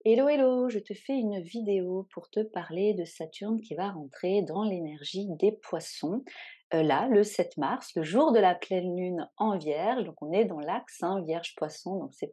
Hello, hello, je te fais une vidéo pour te parler de Saturne qui va rentrer dans l'énergie des poissons. Là, le 7 mars, le jour de la pleine lune en Vierge, donc on est dans l'axe hein, Vierge-Poisson, donc c'est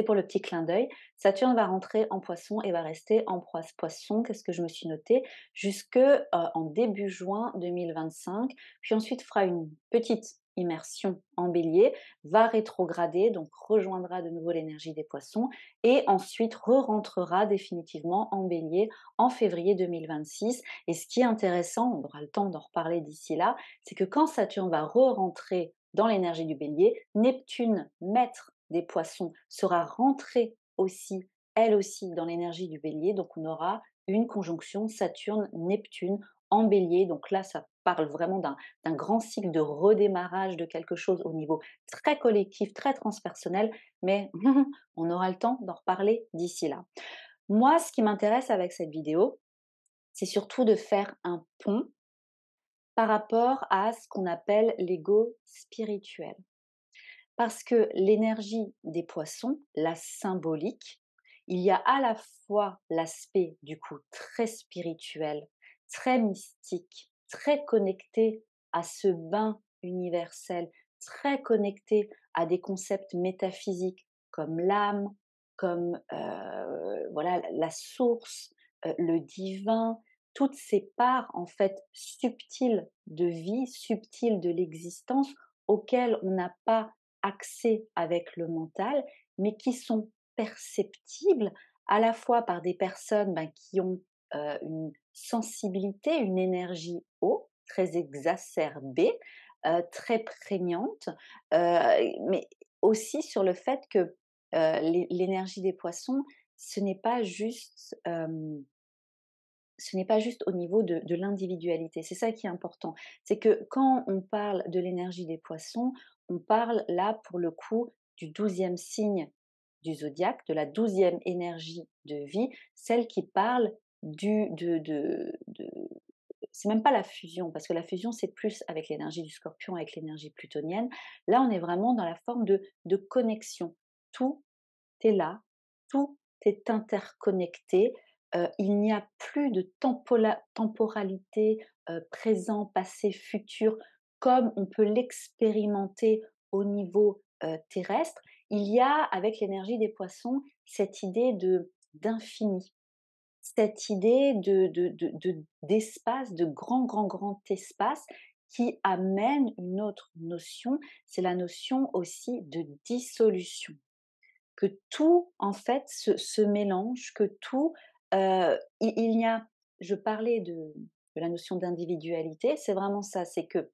pour le petit clin d'œil. Saturne va rentrer en Poisson et va rester en Poisson, qu'est-ce que je me suis noté, jusque en début juin 2025, puis ensuite fera une petite immersion en Bélier, va rétrograder, donc rejoindra de nouveau l'énergie des Poissons et ensuite re-rentrera définitivement en Bélier en février 2026. Et ce qui est intéressant, on aura le temps d'en reparler d'ici là, c'est que quand Saturne va re-rentrer dans l'énergie du Bélier, Neptune, maître des Poissons, sera rentrée aussi, elle aussi, dans l'énergie du Bélier. Donc on aura une conjonction Saturne-Neptune en Bélier. Donc là, ça parle vraiment d'un grand cycle de redémarrage de quelque chose au niveau très collectif, très transpersonnel, mais on aura le temps d'en reparler d'ici là. Moi, ce qui m'intéresse avec cette vidéo, c'est surtout de faire un pont par rapport à ce qu'on appelle l'ego spirituel. Parce que l'énergie des poissons, la symbolique, il y a à la fois l'aspect du coup très spirituel, très mystique, très connecté à ce bain universel, très connecté à des concepts métaphysiques comme l'âme, comme voilà la source, le divin, toutes ces parts en fait subtiles de vie, subtiles de l'existence auxquelles on n'a pas accès avec le mental, mais qui sont perceptibles à la fois par des personnes qui ont une sensibilité, une énergie haut, très exacerbée, très prégnante, mais aussi sur le fait que l'énergie des poissons, ce n'est pas juste ce n'est pas juste au niveau de l'individualité. C'est ça qui est important. C'est que quand on parle de l'énergie des poissons, on parle là pour le coup du 12e signe du zodiaque, de la 12e énergie de vie, celle qui parle c'est même pas la fusion, parce que la fusion c'est plus avec l'énergie du scorpion, avec l'énergie plutonienne. Là, on est vraiment dans la forme de connexion. Tout est là, tout est interconnecté, il n'y a plus de temporalité, présent, passé, futur, comme on peut l'expérimenter au niveau, terrestre. Il y a, avec l'énergie des poissons, cette idée d'infini, cette idée d'espace, de grand, grand, grand espace qui amène une autre notion, c'est la notion aussi de dissolution, que tout en fait se mélange, que tout, il y a je parlais de la notion d'individualité, c'est vraiment ça, c'est que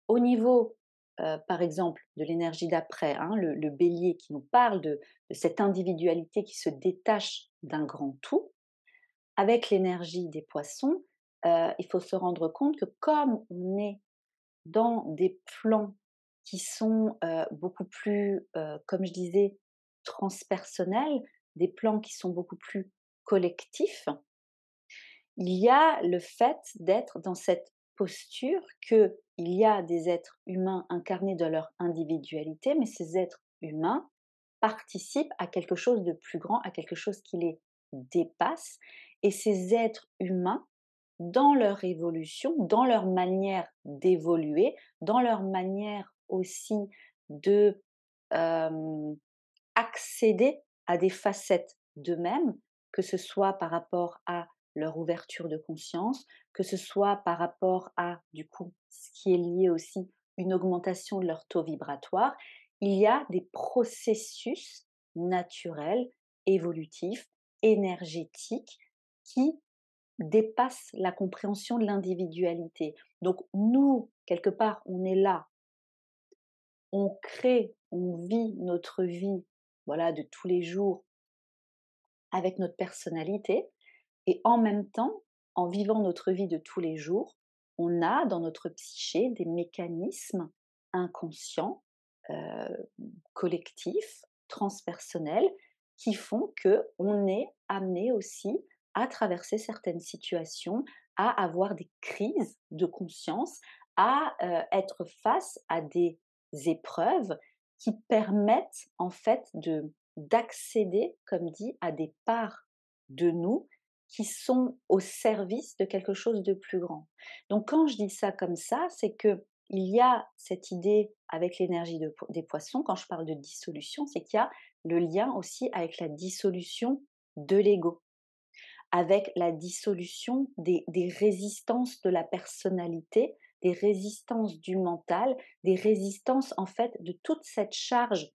au niveau, par exemple de l'énergie d'après, hein, le bélier qui nous parle de cette individualité qui se détache d'un grand tout, avec l'énergie des poissons, il faut se rendre compte que comme on est dans des plans qui sont, beaucoup plus, comme je disais, transpersonnels, des plans qui sont beaucoup plus collectifs. Il y a le fait d'être dans cette posture qu'il y a des êtres humains incarnés de leur individualité, mais ces êtres humains participent à quelque chose de plus grand, à quelque chose qui les dépasse, et ces êtres humains, dans leur évolution, dans leur manière d'évoluer, dans leur manière aussi de, hem, accéder à des facettes d'eux-mêmes, que ce soit par rapport à leur ouverture de conscience, que ce soit par rapport à, du coup, ce qui est lié aussi, une augmentation de leur taux vibratoire. Il y a des processus naturels, évolutifs, énergétiques qui dépassent la compréhension de l'individualité. Donc nous, quelque part, on est là, on crée, on vit notre vie, voilà, de tous les jours avec notre personnalité, et en même temps, en vivant notre vie de tous les jours, on a dans notre psyché des mécanismes inconscients, collectifs, transpersonnels, qui font que on est amené aussi à traverser certaines situations, à avoir des crises de conscience, à être face à des épreuves qui permettent en fait d'accéder, comme dit, à des parts de nous qui sont au service de quelque chose de plus grand. Donc quand je dis ça comme ça, c'est que il y a cette idée avec l'énergie des poissons, quand je parle de dissolution, c'est qu'il y a le lien aussi avec la dissolution de l'ego, avec la dissolution des résistances de la personnalité, des résistances du mental, des résistances en fait de toute cette charge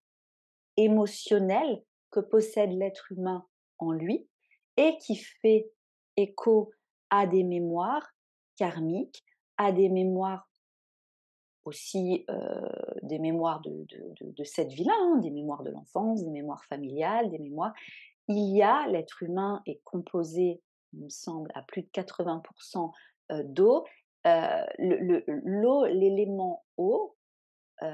émotionnelle que possède l'être humain en lui et qui fait écho à des mémoires karmiques, à des mémoires aussi, des mémoires de cette vie-là, hein, des mémoires de l'enfance, des mémoires familiales, des mémoires. L'être humain est composé, il me semble, à plus de 80 d'eau. L'eau, l'élément eau, heu,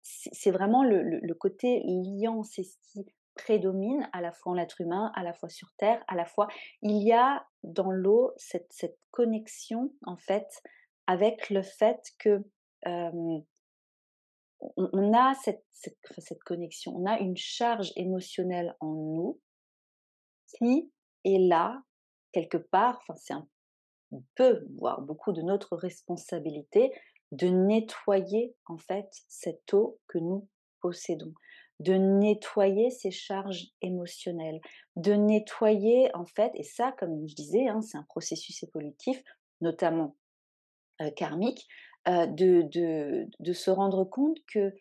c'est vraiment le côté liant, c'est ce qui prédomine à la fois en l'être humain, à la fois sur terre, à la fois il y a dans l'eau cette connexion, en fait, avec le fait que, hem, on a cette connexion, on a une charge émotionnelle en nous qui est là, quelque part, enfin c'est un peu, voire beaucoup de notre responsabilité de nettoyer en fait cette eau que nous possédons, de nettoyer ces charges émotionnelles, de nettoyer en fait, et ça comme je disais, hein, c'est un processus évolutif, notamment karmique, de se rendre compte que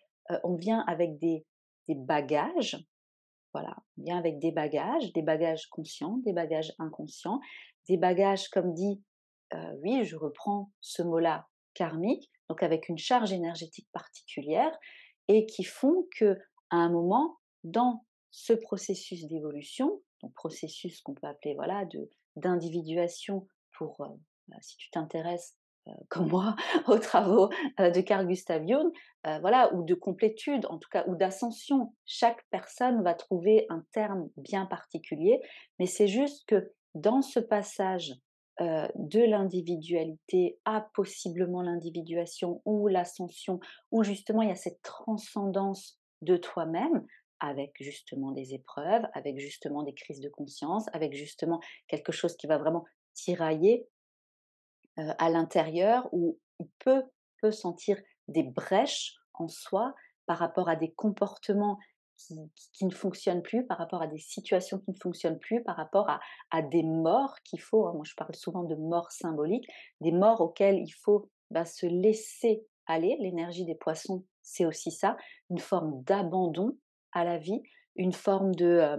on vient avec des bagages, voilà, on vient avec des bagages conscients, des bagages inconscients, des bagages, comme dit, oui, je reprends ce mot-là, karmique, donc avec une charge énergétique particulière et qui font que à un moment, dans ce processus d'évolution, donc processus qu'on peut appeler, voilà, d'individuation pour, si tu t'intéresses, comme moi, aux travaux, de Carl Gustav Jung, voilà, ou de complétude, en tout cas, ou d'ascension. Chaque personne va trouver un terme bien particulier, mais c'est juste que dans ce passage de l'individualité à possiblement l'individuation ou l'ascension, où justement il y a cette transcendance de toi-même, avec justement des épreuves, avec justement des crises de conscience, avec justement quelque chose qui va vraiment tirailler à l'intérieur où il peut sentir des brèches en soi par rapport à des comportements qui ne fonctionnent plus, par rapport à des situations qui ne fonctionnent plus, par rapport à des morts qu'il faut, hein, moi je parle souvent de morts symboliques, des morts auxquelles il faut, bah, se laisser aller. L'énergie des poissons, c'est aussi ça, une forme d'abandon à la vie, une forme de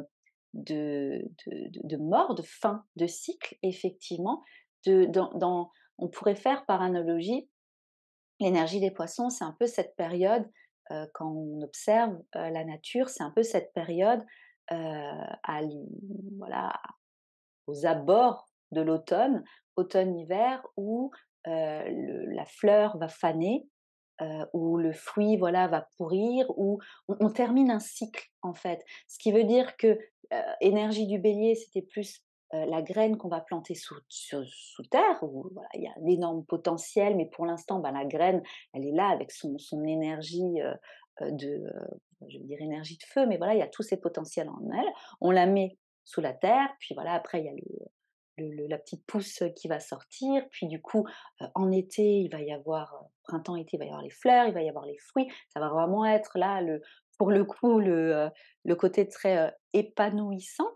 mort, de fin de cycle effectivement, dans on pourrait faire par analogie, l'énergie des poissons, c'est un peu cette période, quand on observe, la nature, c'est un peu cette période, à l voilà, aux abords de l'automne, automne-hiver où, la fleur va faner, où le fruit, voilà, va pourrir, où on termine un cycle, en fait. Ce qui veut dire que, énergie du bélier, c'était plus, la graine qu'on va planter sous terre, où voilà, il y a un énorme potentiel, mais pour l'instant, bah, la graine, elle est là avec son énergie, je vais dire énergie de feu, mais voilà, il y a tous ces potentiels en elle. On la met sous la terre, puis voilà, après il y a la petite pousse qui va sortir, puis du coup, en été, il va y avoir, printemps-été, il va y avoir les fleurs, il va y avoir les fruits. Ça va vraiment être là, pour le coup, le côté très, épanouissant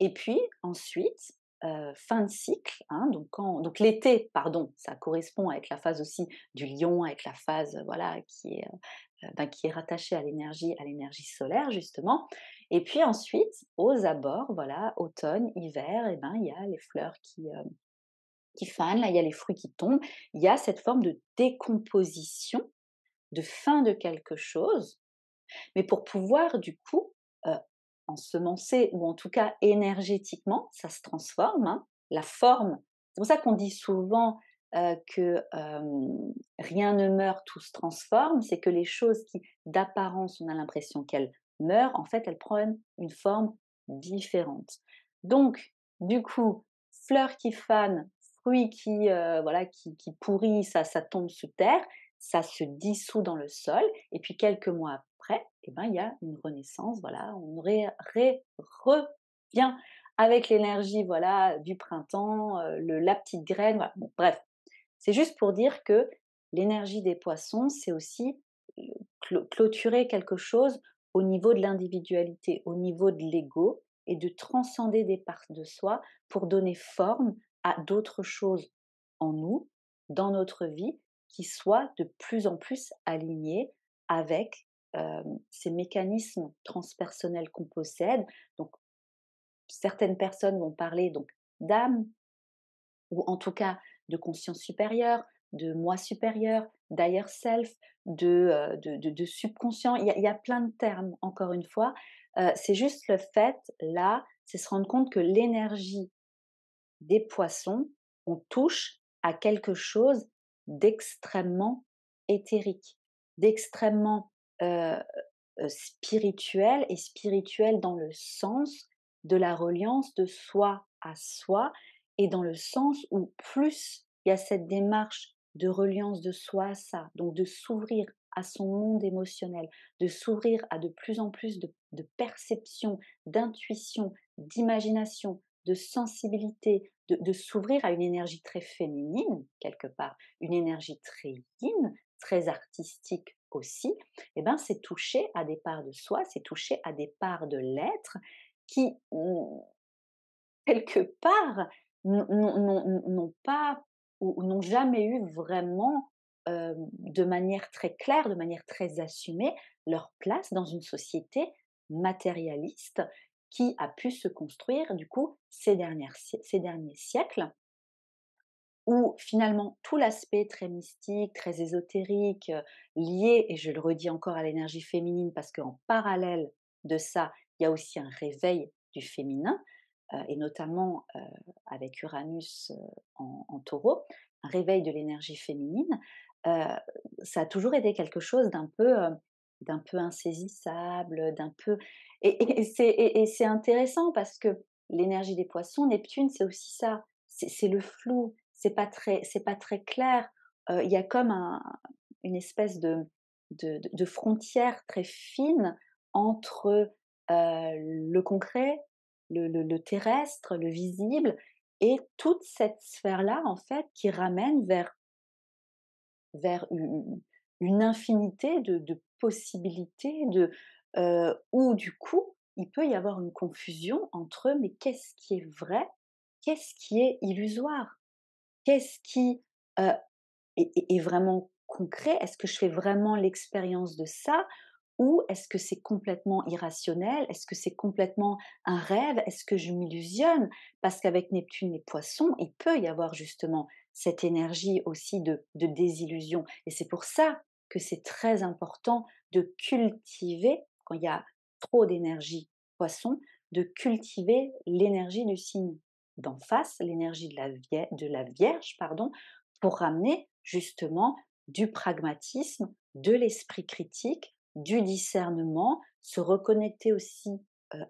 et puis ensuite, fin de cycle, hein, donc l'été, pardon, ça correspond avec la phase aussi du lion, avec la phase, voilà, qui est rattachée à l'énergie solaire justement et puis ensuite, aux abords, voilà, automne, hiver et ben, il y a les fleurs qui fanent, là, il y a les fruits qui tombent. Il y a cette forme de décomposition, de fin de quelque chose, mais pour pouvoir du coup, heu, ensemencer ou en tout cas énergétiquement, ça se transforme, hein, la forme c'est pour ça qu'on dit souvent, que, rien ne meurt, tout se transforme. C'est que les choses qui d'apparence, on a l'impression qu'elles meurent, en fait, elles prennent une forme différente. Donc du coup, fleurs qui fanent, fruits voilà, qui pourrissent, ça tombe sous terre, ça se dissout dans le sol et puis quelques mois après, eh ben, il y a une renaissance, voilà, on revient avec l'énergie, voilà, du printemps, la petite graine, voilà. Bon, bref, c'est juste pour dire que l'énergie des poissons, c'est aussi clôturer quelque chose au niveau de l'individualité, au niveau de l'ego, et de transcender des parts de soi pour donner forme à d'autres choses en nous, dans notre vie, qui soient de plus en plus alignées avec ces mécanismes transpersonnels qu'on possède. Donc, certaines personnes vont parler donc d'âme, ou en tout cas de conscience supérieure, de moi supérieur, d'higher self, de subconscient. Il y a plein de termes, encore une fois. C'est juste le fait, là, c'est se rendre compte que l'énergie des poissons, on touche à quelque chose d'extrêmement éthérique, d'extrêmement spirituel, et spirituel dans le sens de la reliance de soi à soi, et dans le sens où plus il y a cette démarche de reliance de soi à ça, donc de s'ouvrir à son monde émotionnel, de s'ouvrir à de plus en plus de perception, d'intuition, d'imagination, de sensibilité, de s'ouvrir à une énergie très féminine, quelque part, une énergie très yin, très artistique aussi, eh ben, c'est toucher à des parts de soi, c'est toucher à des parts de l'être qui, quelque part, n'ont pas, ou n'ont jamais eu vraiment, de manière très claire, de manière très assumée, leur place dans une société matérialiste qui a pu se construire, du coup, ces derniers siècles, où finalement tout l'aspect très mystique, très ésotérique, lié, et je le redis encore, à l'énergie féminine, parce qu'en parallèle de ça, il y a aussi un réveil du féminin, et notamment avec Uranus en taureau, un réveil de l'énergie féminine. euh, Ça a toujours été quelque chose d'un peu insaisissable, d'un peu... Et c'est intéressant parce que l'énergie des poissons, Neptune, c'est aussi ça, c'est le flou, c'est pas très clair. Il y a comme une espèce de frontière très fine entre le concret, le terrestre, le visible, et toute cette sphère-là, en fait, qui ramène vers une infinité de possibilités, où du coup, il peut y avoir une confusion entre mais qu'est-ce qui est vrai? Qu'est-ce qui est illusoire? Qu'est-ce qui, heu, est vraiment concret? Est-ce que je fais vraiment l'expérience de ça? Ou est-ce que c'est complètement irrationnel? Est-ce que c'est complètement un rêve? Est-ce que je m'illusionne? Parce qu'avec Neptune et Poissons, il peut y avoir justement cette énergie aussi de désillusion, et c'est pour ça que c'est très important de cultiver, quand il y a trop d'énergie Poisson, de cultiver l'énergie du signe d'en face, l'énergie de la Vierge, pardon, pour ramener justement du pragmatisme, de l'esprit critique, du discernement, se reconnecter aussi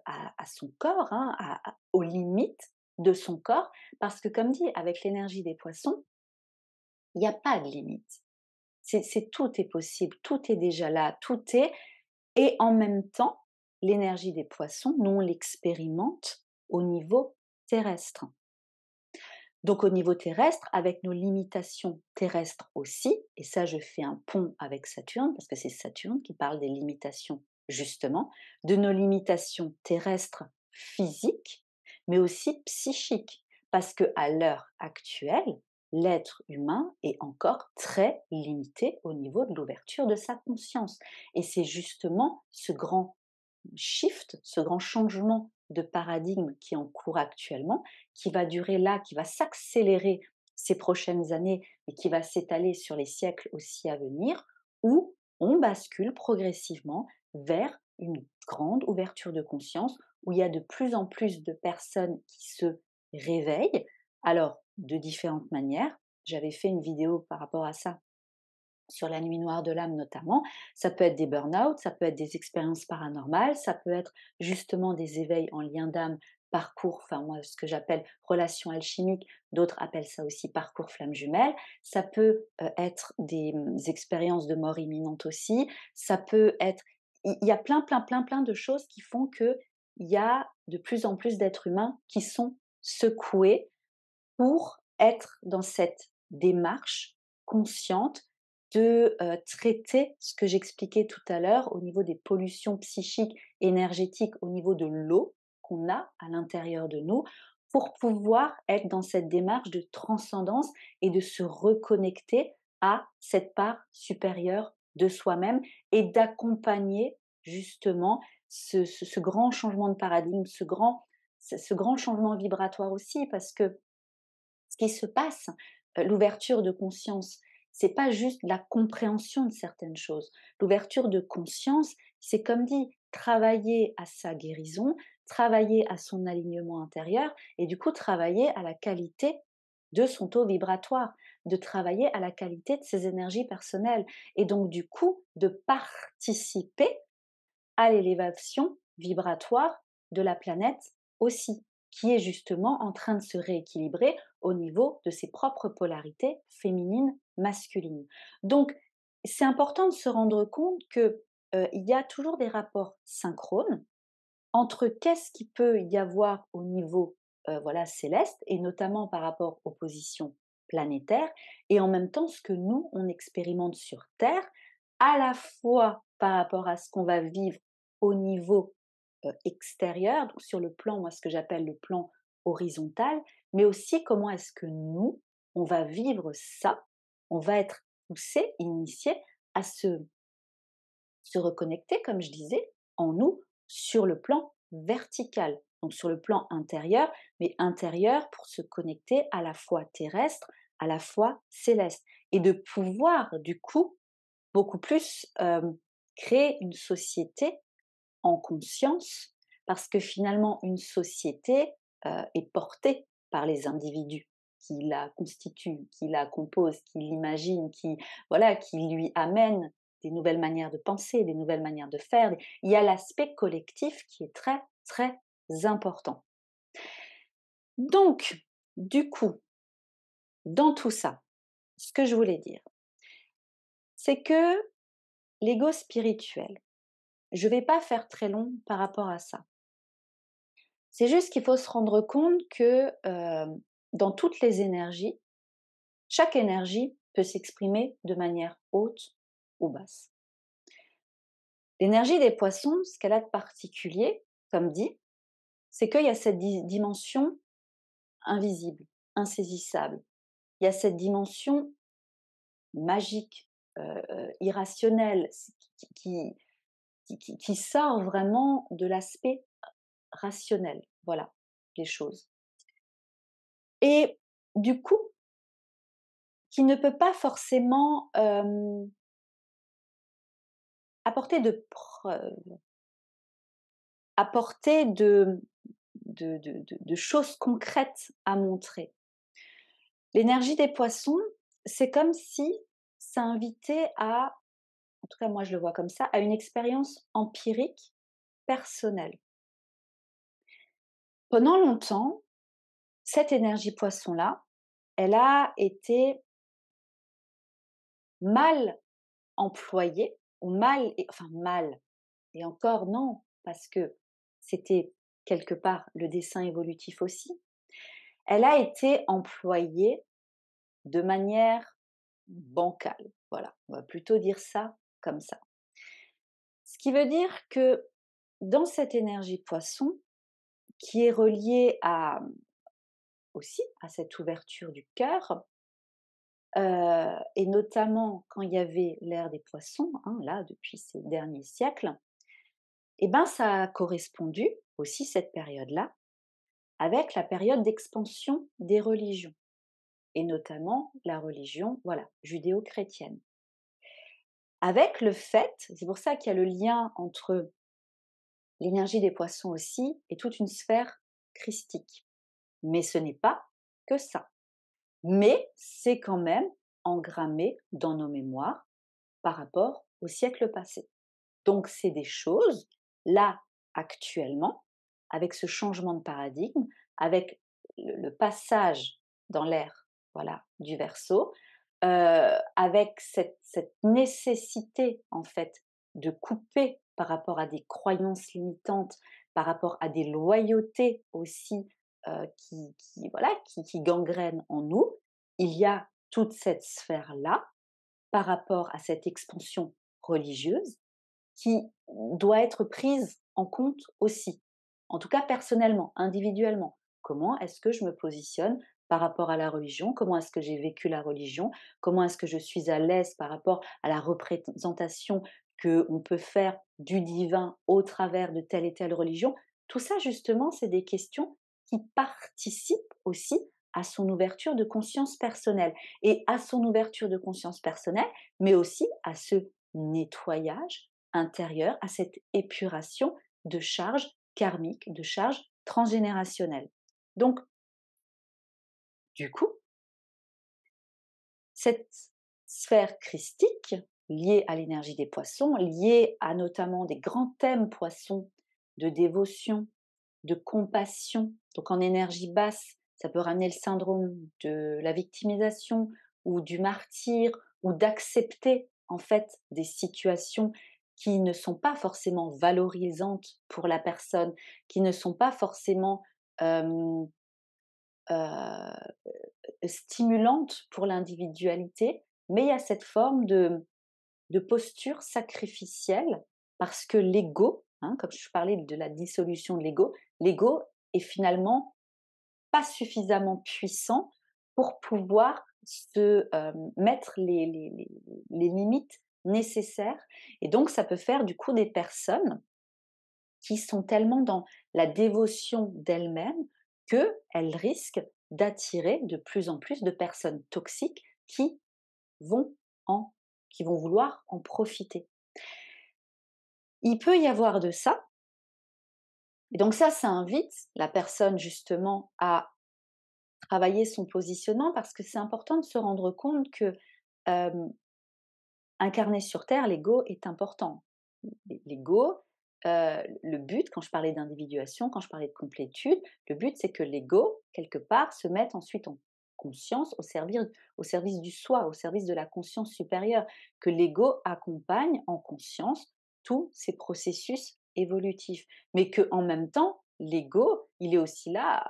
à son corps, hein, aux limites de son corps, parce que comme dit, avec l'énergie des poissons, il n'y a pas de limite. Tout est possible, tout est déjà là, tout est, et en même temps, l'énergie des poissons, nous on l'expérimente au niveau terrestre. Donc au niveau terrestre, avec nos limitations terrestres aussi, et ça je fais un pont avec Saturne, parce que c'est Saturne qui parle des limitations justement, de nos limitations terrestres physiques, mais aussi psychiques, parce que à l'heure actuelle, l'être humain est encore très limité au niveau de l'ouverture de sa conscience. Et c'est justement ce grand shift, ce grand changement de paradigme qui est en cours actuellement, qui va durer là, qui va s'accélérer ces prochaines années et qui va s'étaler sur les siècles aussi à venir, où on bascule progressivement vers une grande ouverture de conscience, où il y a de plus en plus de personnes qui se réveillent, alors de différentes manières. J'avais fait une vidéo par rapport à ça sur la nuit noire de l'âme notamment. Ça peut être des burn-out, ça peut être des expériences paranormales, ça peut être justement des éveils en lien d'âme, parcours, enfin moi ce que j'appelle relation alchimique, d'autres appellent ça aussi parcours flamme jumelle, ça peut être des expériences de mort imminente aussi, ça peut être... il y a plein, plein, plein, plein de choses qui font qu'il y a de plus en plus d'êtres humains qui sont secoués pour être dans cette démarche consciente de, traiter ce que j'expliquais tout à l'heure au niveau des pollutions psychiques, énergétiques, au niveau de l'eau qu'on a à l'intérieur de nous, pour pouvoir être dans cette démarche de transcendance et de se reconnecter à cette part supérieure de soi-même et d'accompagner justement ce grand changement de paradigme, ce grand changement vibratoire aussi parce que ce qui se passe, l'ouverture de conscience, c'est pas juste la compréhension de certaines choses. L'ouverture de conscience, c'est comme dit, travailler à sa guérison, travailler à son alignement intérieur et du coup travailler à la qualité de son taux vibratoire, de travailler à la qualité de ses énergies personnelles et donc du coup de participer à l'élévation vibratoire de la planète aussi, qui est justement en train de se rééquilibrer au niveau de ses propres polarités féminines, masculines. Donc, c'est important de se rendre compte que il y a toujours des rapports synchrones entre qu'est-ce qui peut y avoir au niveau voilà, céleste, et notamment par rapport aux positions planétaires, et en même temps ce que nous, on expérimente sur Terre, à la fois par rapport à ce qu'on va vivre au niveau extérieur, donc sur le plan, moi ce que j'appelle le plan horizontal, mais aussi comment est-ce que nous, on va vivre ça, on va être poussé, initié à se reconnecter, comme je disais, en nous sur le plan vertical, donc sur le plan intérieur, mais intérieur pour se connecter à la fois terrestre, à la fois céleste, et de pouvoir du coup beaucoup plus créer une société en conscience, parce que finalement une société est portée par les individus qui la constituent, qui la composent, qui l'imaginent, qui voilà, qui lui amènent des nouvelles manières de penser, des nouvelles manières de faire. Il y a l'aspect collectif qui est très très important. Donc, du coup, dans tout ça, ce que je voulais dire, c'est que l'ego spirituel, je ne vais pas faire très long par rapport à ça. C'est juste qu'il faut se rendre compte que dans toutes les énergies, chaque énergie peut s'exprimer de manière haute ou basse. L'énergie des poissons, ce qu'elle a de particulier, comme dit, c'est qu'il y a cette dimension invisible, insaisissable. Il y a cette dimension magique, irrationnelle, qui, qui sort vraiment de l'aspect rationnel. Voilà, les choses. Et du coup, qui ne peut pas forcément apporter de preuves, apporter de choses concrètes à montrer. L'énergie des poissons, c'est comme si ça invitait à, en tout cas moi je le vois comme ça, à une expérience empirique personnelle. Pendant longtemps, cette énergie poisson-là, elle a été mal employée, ou mal, enfin mal, et encore non, parce que c'était quelque part le dessin évolutif aussi, elle a été employée de manière bancale. Voilà, on va plutôt dire ça comme ça. Ce qui veut dire que dans cette énergie poisson, qui est reliée aussi à cette ouverture du cœur, et notamment quand il y avait l'ère des poissons, hein, là, depuis ces derniers siècles, et ben ça a correspondu aussi, cette période-là, avec la période d'expansion des religions, et notamment la religion, voilà, judéo-chrétienne. Avec le fait, c'est pour ça qu'il y a le lien entre l'énergie des poissons aussi et toute une sphère christique. Mais ce n'est pas que ça. Mais c'est quand même engrammé dans nos mémoires par rapport au siècle passé. Donc c'est des choses, là, actuellement, avec ce changement de paradigme, avec le passage dans l'ère, voilà, du Verseau, avec cette nécessité, en fait, de couper par rapport à des croyances limitantes, par rapport à des loyautés aussi voilà, qui gangrènent en nous, il y a toute cette sphère-là par rapport à cette expansion religieuse qui doit être prise en compte aussi. En tout cas personnellement, individuellement. Comment est-ce que je me positionne par rapport à la religion? Comment est-ce que j'ai vécu la religion? Comment est-ce que je suis à l'aise par rapport à la représentation qu'on peut faire du divin au travers de telle et telle religion? Tout ça, justement, c'est des questions qui participent aussi à son ouverture de conscience personnelle. Et à son ouverture de conscience personnelle, mais aussi à ce nettoyage intérieur, à cette épuration de charges karmiques, de charges transgénérationnelles. Donc, du coup, cette sphère christique, liée à l'énergie des poissons, liée à notamment des grands thèmes poissons de dévotion, de compassion, donc en énergie basse, ça peut ramener le syndrome de la victimisation ou du martyr ou d'accepter en fait des situations qui ne sont pas forcément valorisantes pour la personne, qui ne sont pas forcément euh, euh, stimulantes pour l'individualité, mais il y a cette forme de posture sacrificielle parce que l'ego, hein, comme je parlais de la dissolution de l'ego est finalement pas suffisamment puissant pour pouvoir se mettre les limites nécessaires. Et donc, ça peut faire du coup des personnes qui sont tellement dans la dévotion d'elles-mêmes qu'elles risquent d'attirer de plus en plus de personnes toxiques vont en, qui vont vouloir en profiter. Il peut y avoir de ça, et donc ça invite la personne justement à travailler son positionnement parce que c'est important de se rendre compte que euh, incarner sur Terre, l'ego est important. L'ego, le but, quand je parlais d'individuation, quand je parlais de complétude, le but c'est que l'ego, quelque part, se mette ensuite en conscience au service du soi, au service de la conscience supérieure, que l'ego accompagne en conscience tous ces processus évolutifs, mais que en même temps, l'ego, il est aussi là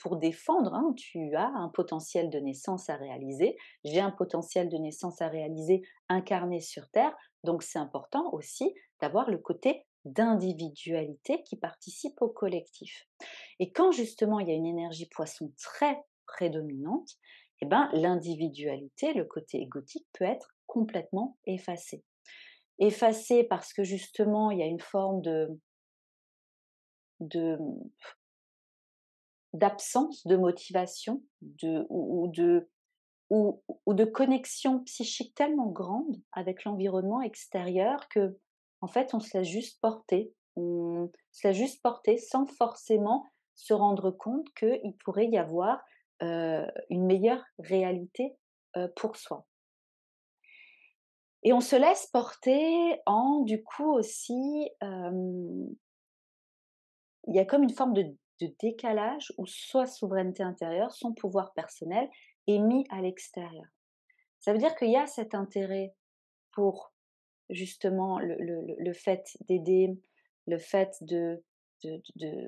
pour défendre. Hein. Tu as un potentiel de naissance à réaliser, j'ai un potentiel de naissance à réaliser incarné sur Terre, donc c'est important aussi d'avoir le côté d'individualité qui participe au collectif. Et quand justement il y a une énergie poisson très prédominante, eh ben, l'individualité, le côté égotique peut être complètement effacé. Effacé parce que justement il y a une forme de d'absence de motivation ou de connexion psychique tellement grande avec l'environnement extérieur que, en fait, on se laisse juste porter. On se laisse juste porter sans forcément se rendre compte qu'il pourrait y avoir une meilleure réalité pour soi. Et on se laisse porter en, du coup, aussi, il y a comme une forme de décalage où soit souveraineté intérieure, son pouvoir personnel est mis à l'extérieur. Ça veut dire qu'il y a cet intérêt pour justement le fait d'aider, le fait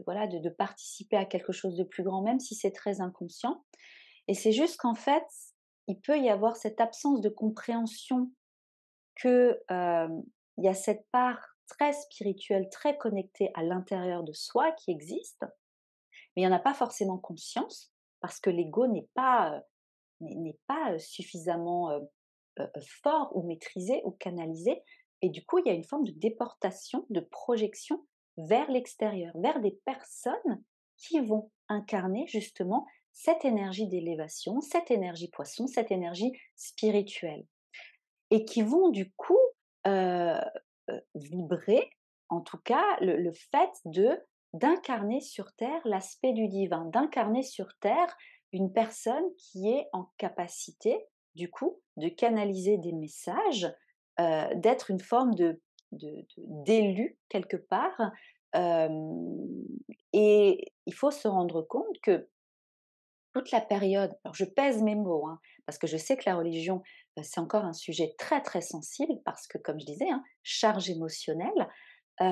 voilà, de participer à quelque chose de plus grand, même si c'est très inconscient. Et c'est juste qu'en fait, il peut y avoir cette absence de compréhension que il y a cette part très spirituelle, très connectée à l'intérieur de soi qui existe, mais il n'y en a pas forcément conscience parce que l'ego n'est pas suffisamment fort ou maîtrisé ou canalisé. Et du coup, il y a une forme de déportation, de projection vers l'extérieur, vers des personnes qui vont incarner justement cette énergie d'élévation, cette énergie poisson, cette énergie spirituelle. Et qui vont du coup euh, vibrer, en tout cas, le fait d'incarner sur Terre l'aspect du divin, d'incarner sur Terre une personne qui est en capacité, du coup, de canaliser des messages, d'être une forme d'élu quelque part. euh, et il faut se rendre compte que toute la période, alors je pèse mes mots, hein, parce que je sais que la religion c'est encore un sujet très, très sensible parce que comme je disais, hein, charge émotionnelle, heu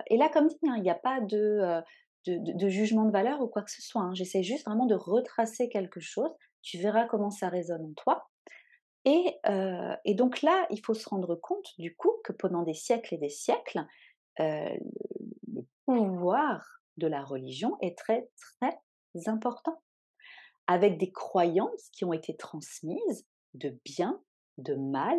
et là comme dit, hein, il n'y a pas de jugement de valeur ou quoi que ce soit, hein. J'essaie juste vraiment de retracer quelque chose, tu verras comment ça résonne en toi et donc là, il faut se rendre compte du coup que pendant des siècles et des siècles, le pouvoir de la religion est très, très important, avec des croyances qui ont été transmises de bien, de mal,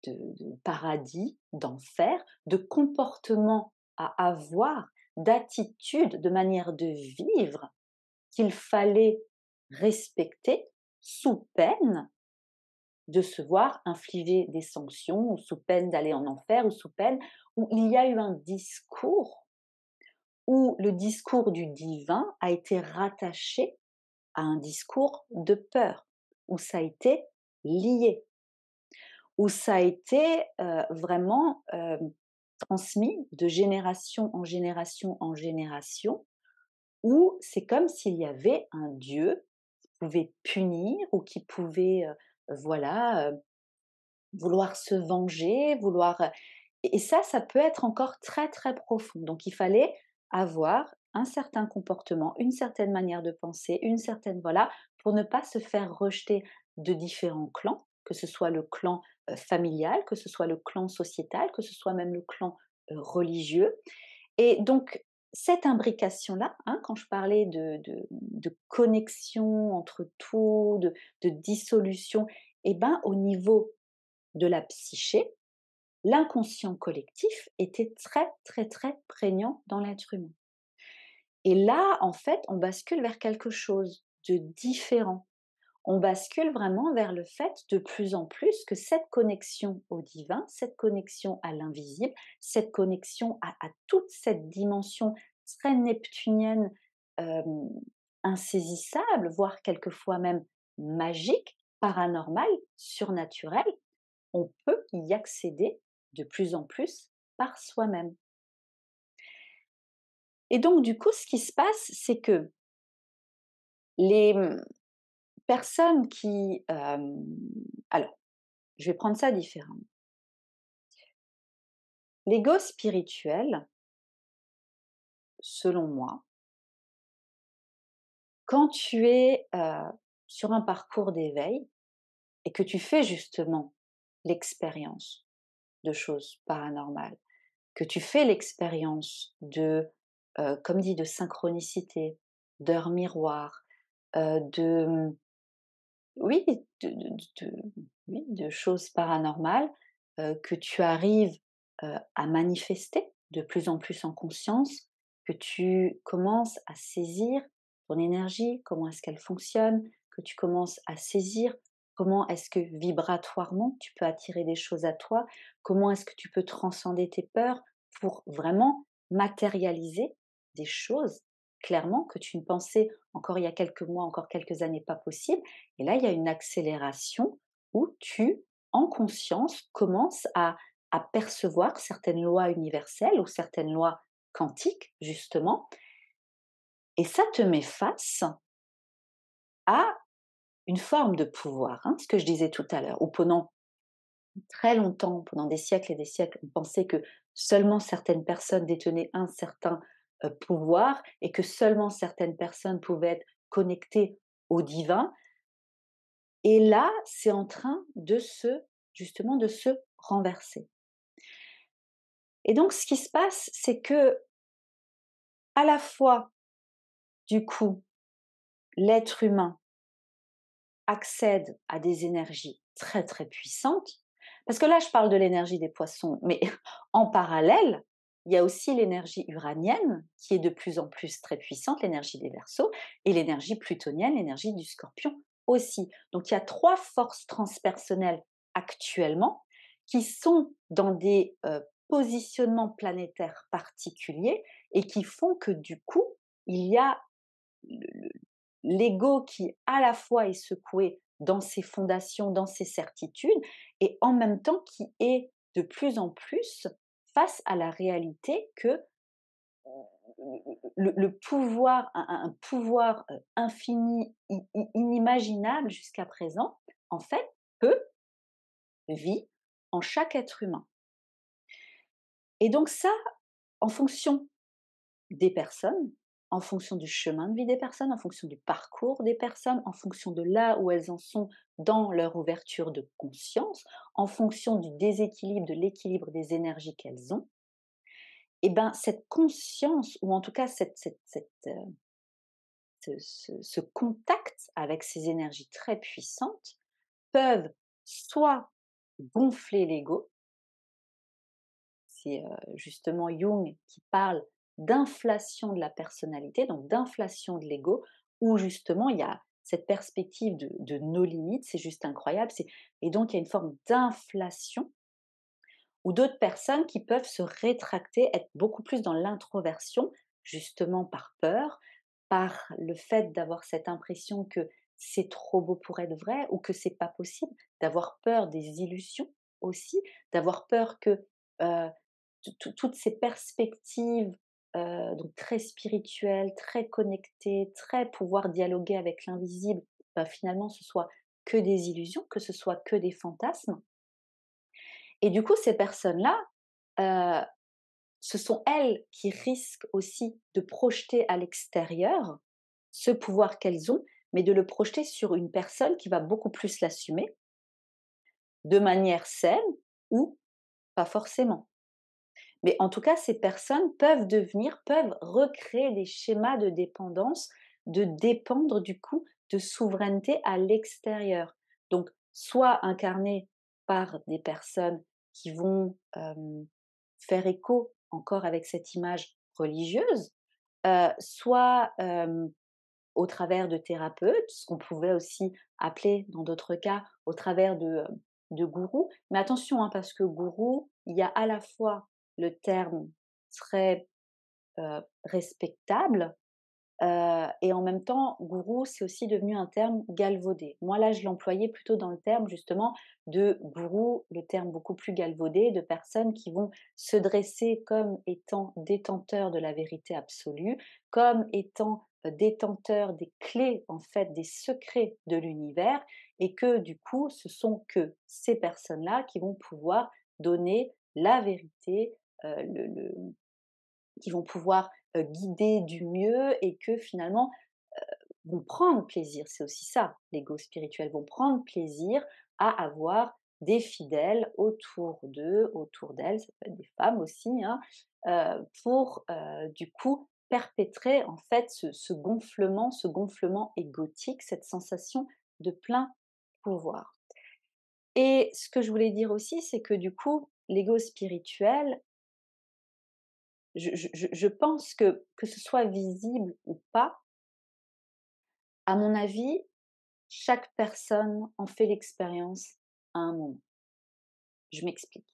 de paradis, d'enfer, de comportements à avoir, d'attitudes, de manière de vivre qu'il fallait respecter sous peine de se voir infliger des sanctions ou sous peine d'aller en enfer ou sous peine où il y a eu un discours où le discours du divin a été rattaché à un discours de peur, où ça a été lié, où ça a été vraiment transmis de génération en génération en génération, où c'est comme s'il y avait un Dieu qui pouvait punir ou qui pouvait, voilà, vouloir se venger, vouloir, et ça peut être encore très, très profond. Donc il fallait avoir un certain comportement, une certaine manière de penser, une certaine voilà, pour ne pas se faire rejeter de différents clans, que ce soit le clan, familial, que ce soit le clan sociétal, que ce soit même le clan, religieux et donc cette imbrication-là, hein, quand je parlais de connexion entre tout, de dissolution et ben, au niveau de la psyché, l'inconscient collectif était très, très, très prégnant dans l'être humain. Et là, en fait, on bascule vers quelque chose de différent. On bascule vraiment vers le fait de plus en plus que cette connexion au divin, cette connexion à l'invisible, cette connexion à toute cette dimension très neptunienne, euh, insaisissable, voire quelquefois même magique, paranormale, surnaturelle, on peut y accéder de plus en plus par soi-même. Et donc, du coup, ce qui se passe, c'est que les personnes qui... alors, je vais prendre ça différemment. L'ego spirituel, selon moi, quand tu es sur un parcours d'éveil et que tu fais justement l'expérience de choses paranormales, que tu fais l'expérience de, comme dit, de synchronicité, d'heures miroir, de oui, oui, de choses paranormales, que tu arrives, à manifester de plus en plus en conscience, que tu commences à saisir ton énergie, comment est-ce qu'elle fonctionne, que tu commences à saisir comment est-ce que vibratoirement tu peux attirer des choses à toi, comment est-ce que tu peux transcender tes peurs pour vraiment matérialiser des choses clairement que tu ne pensais encore il y a quelques mois, encore quelques années pas possible. Et là, il y a une accélération où tu, en conscience, commences à percevoir certaines lois universelles ou certaines lois quantiques, justement, et ça te met face à une forme de pouvoir, hein, ce que je disais tout à l'heure, où pendant très longtemps, pendant des siècles et des siècles, on pensait que seulement certaines personnes détenaient un certain pouvoir et que seulement certaines personnes pouvaient être connectées au divin. Et là, c'est en train de se justement de se renverser. Et donc ce qui se passe, c'est que à la fois, du coup, l'être humain accède à des énergies très, très puissantes, parce que là, je parle de l'énergie des poissons, mais en parallèle, il y a aussi l'énergie uranienne qui est de plus en plus très puissante, l'énergie des Verseaux, et l'énergie plutonienne, l'énergie du Scorpion aussi. Donc il y a 3 forces transpersonnelles actuellement qui sont dans des, positionnements planétaires particuliers et qui font que du coup, il y a le l'ego qui à la fois est secoué dans ses fondations, dans ses certitudes, et en même temps qui est de plus en plus face à la réalité que le pouvoir, un pouvoir infini, inimaginable jusqu'à présent, en fait, peut vit en chaque être humain. Et donc ça, en fonction des personnes, en fonction du chemin de vie des personnes, en fonction du parcours des personnes, en fonction de là où elles en sont dans leur ouverture de conscience, en fonction du déséquilibre, de l'équilibre des énergies qu'elles ont, et ben cette conscience, ou en tout cas ce contact avec ces énergies très puissantes, peuvent soit gonfler l'ego, c'est justement Jung qui parle d'inflation de la personnalité, donc d'inflation de l'ego, où justement il y a cette perspective de nos limites, c'est juste incroyable. Et donc il y a une forme d'inflation, ou d'autres personnes qui peuvent se rétracter, être beaucoup plus dans l'introversion, justement par peur, par le fait d'avoir cette impression que c'est trop beau pour être vrai ou que c'est pas possible, d'avoir peur des illusions aussi, d'avoir peur que euh, toutes ces perspectives donc très spirituelles, très connectées, très pouvoir dialoguer avec l'invisible, bah, finalement ce soit que des illusions, que ce soit que des fantasmes. Et du coup, ces personnes-là, heu, ce sont elles qui risquent aussi de projeter à l'extérieur ce pouvoir qu'elles ont, mais de le projeter sur une personne qui va beaucoup plus l'assumer, de manière saine ou pas forcément. Mais en tout cas, ces personnes peuvent recréer des schémas de dépendance, de dépendre du coup de souveraineté à l'extérieur. Donc, soit incarnées par des personnes qui vont faire écho encore avec cette image religieuse, soit au travers de thérapeutes, ce qu'on pouvait aussi appeler dans d'autres cas au travers de gourous. Mais attention, hein, parce que gourou, il y a à la fois le terme très respectable, et en même temps, gourou, c'est aussi devenu un terme galvaudé. Moi, là, je l'employais plutôt dans le terme justement de gourou, le terme beaucoup plus galvaudé, de personnes qui vont se dresser comme étant détenteurs de la vérité absolue, comme étant détenteurs des clés, en fait, des secrets de l'univers, et que du coup, ce sont que ces personnes-là qui vont pouvoir donner la vérité, qui vont pouvoir guider du mieux, et que finalement vont prendre plaisir, c'est aussi ça, l'ego spirituel, vont prendre plaisir à avoir des fidèles autour d'eux, autour d'elles, ça peut être des femmes aussi, hein, pour du coup perpétrer en fait ce gonflement égotique, cette sensation de plein pouvoir. Et ce que je voulais dire aussi, c'est que du coup, l'ego spirituel, je pense que ce soit visible ou pas, à mon avis, chaque personne en fait l'expérience à un moment. Je m'explique.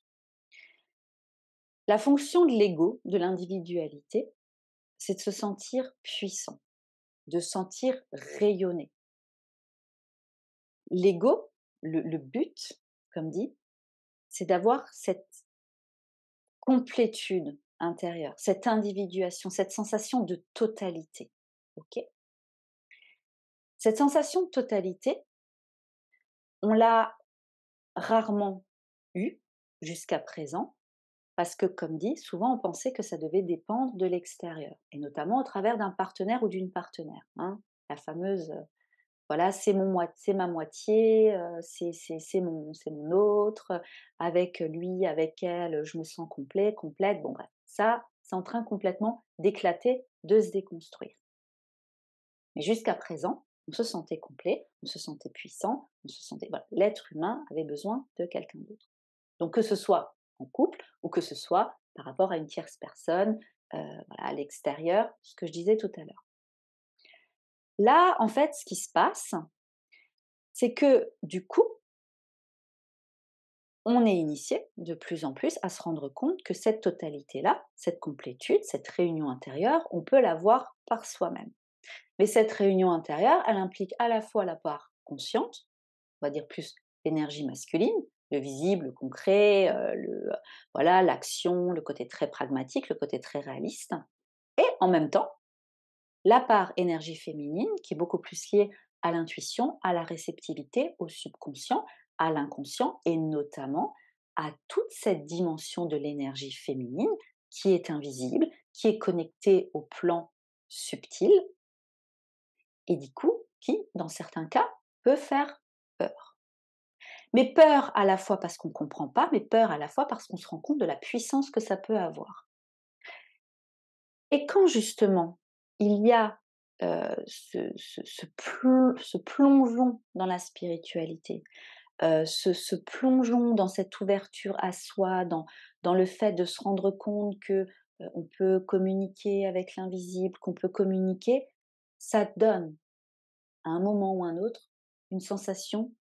La fonction de l'ego, de l'individualité, c'est de se sentir puissant, de sentir rayonner. L'ego, le but, comme dit, c'est d'avoir cette complétude intérieure, cette individuation, cette sensation de totalité. Ok. Cette sensation de totalité, on l'a rarement eue jusqu'à présent, parce que, comme dit, souvent on pensait que ça devait dépendre de l'extérieur, et notamment au travers d'un partenaire ou d'une partenaire, hein. La fameuse, voilà, c'est ma moitié, c'est mon autre, avec lui, avec elle, je me sens complet, complète. Bon bref, ça, c'est en train complètement d'éclater, de se déconstruire. Mais jusqu'à présent, on se sentait complet, on se sentait puissant, on se sentait, voilà, l'être humain avait besoin de quelqu'un d'autre. Donc que ce soit en couple ou que ce soit par rapport à une tierce personne, voilà, à l'extérieur, ce que je disais tout à l'heure. Là, en fait, ce qui se passe, c'est que du coup, on est initié de plus en plus à se rendre compte que cette totalité-là, cette complétude, cette réunion intérieure, on peut l'avoir par soi-même. Mais cette réunion intérieure, elle implique à la fois la part consciente, on va dire plus l'énergie masculine, le visible, le concret, voilà, l'action, le côté très pragmatique, le côté très réaliste, et en même temps, la part énergie féminine qui est beaucoup plus liée à l'intuition, à la réceptivité, au subconscient, à l'inconscient et notamment à toute cette dimension de l'énergie féminine qui est invisible, qui est connectée au plan subtil et du coup qui, dans certains cas, peut faire peur. Mais peur à la fois parce qu'on ne comprend pas, mais peur à la fois parce qu'on se rend compte de la puissance que ça peut avoir. Et quand justement il y a ce plongeon dans la spiritualité, ce plongeon dans cette ouverture à soi, dans le fait de se rendre compte que on peut communiquer avec l'invisible, qu'on peut communiquer, ça donne à un moment ou à un autre une sensation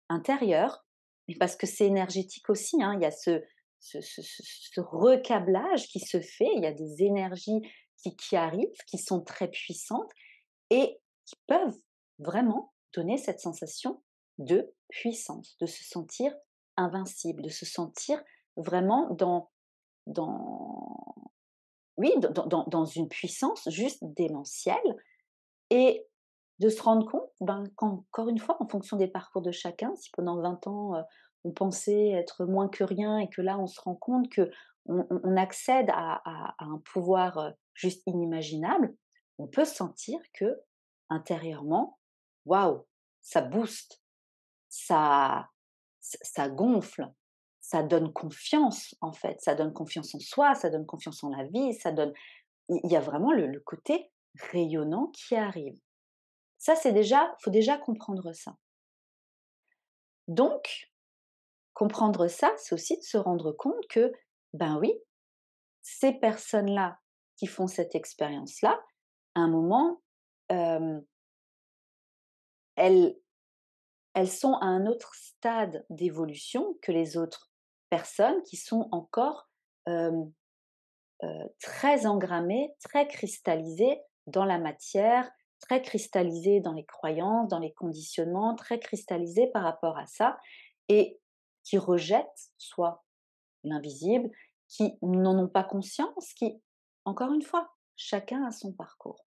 intérieure, mais parce que c'est énergétique aussi, hein. Il y a ce recablage qui se fait, il y a des énergies qui arrivent, qui sont très puissantes et qui peuvent vraiment donner cette sensation de puissance, de se sentir invincible, de se sentir vraiment dans oui, dans une puissance juste démentielle et de se rendre compte, ben, qu'encore une fois, en fonction des parcours de chacun, si pendant 20 ans, on pensait être moins que rien et que là, on se rend compte qu'on accède à un pouvoir, juste inimaginable, on peut sentir que intérieurement, waouh, ça booste, ça ça gonfle, ça donne confiance, en fait. Ça donne confiance en soi, ça donne confiance en la vie, ça donne il y a vraiment le côté rayonnant qui arrive. Ça, c'est déjà faut déjà comprendre ça. Donc, comprendre ça, c'est aussi de se rendre compte que, ben oui, ces personnes-là qui font cette expérience-là, à un moment, hem, elles elles sont à un autre stade d'évolution que les autres personnes qui sont encore, hem, très engrammées, très cristallisées dans la matière, très cristallisées dans les croyances, dans les conditionnements, très cristallisées par rapport à ça et qui rejettent soit l'invisible, qui n'en ont pas conscience, qui, encore une fois, chacun a son parcours.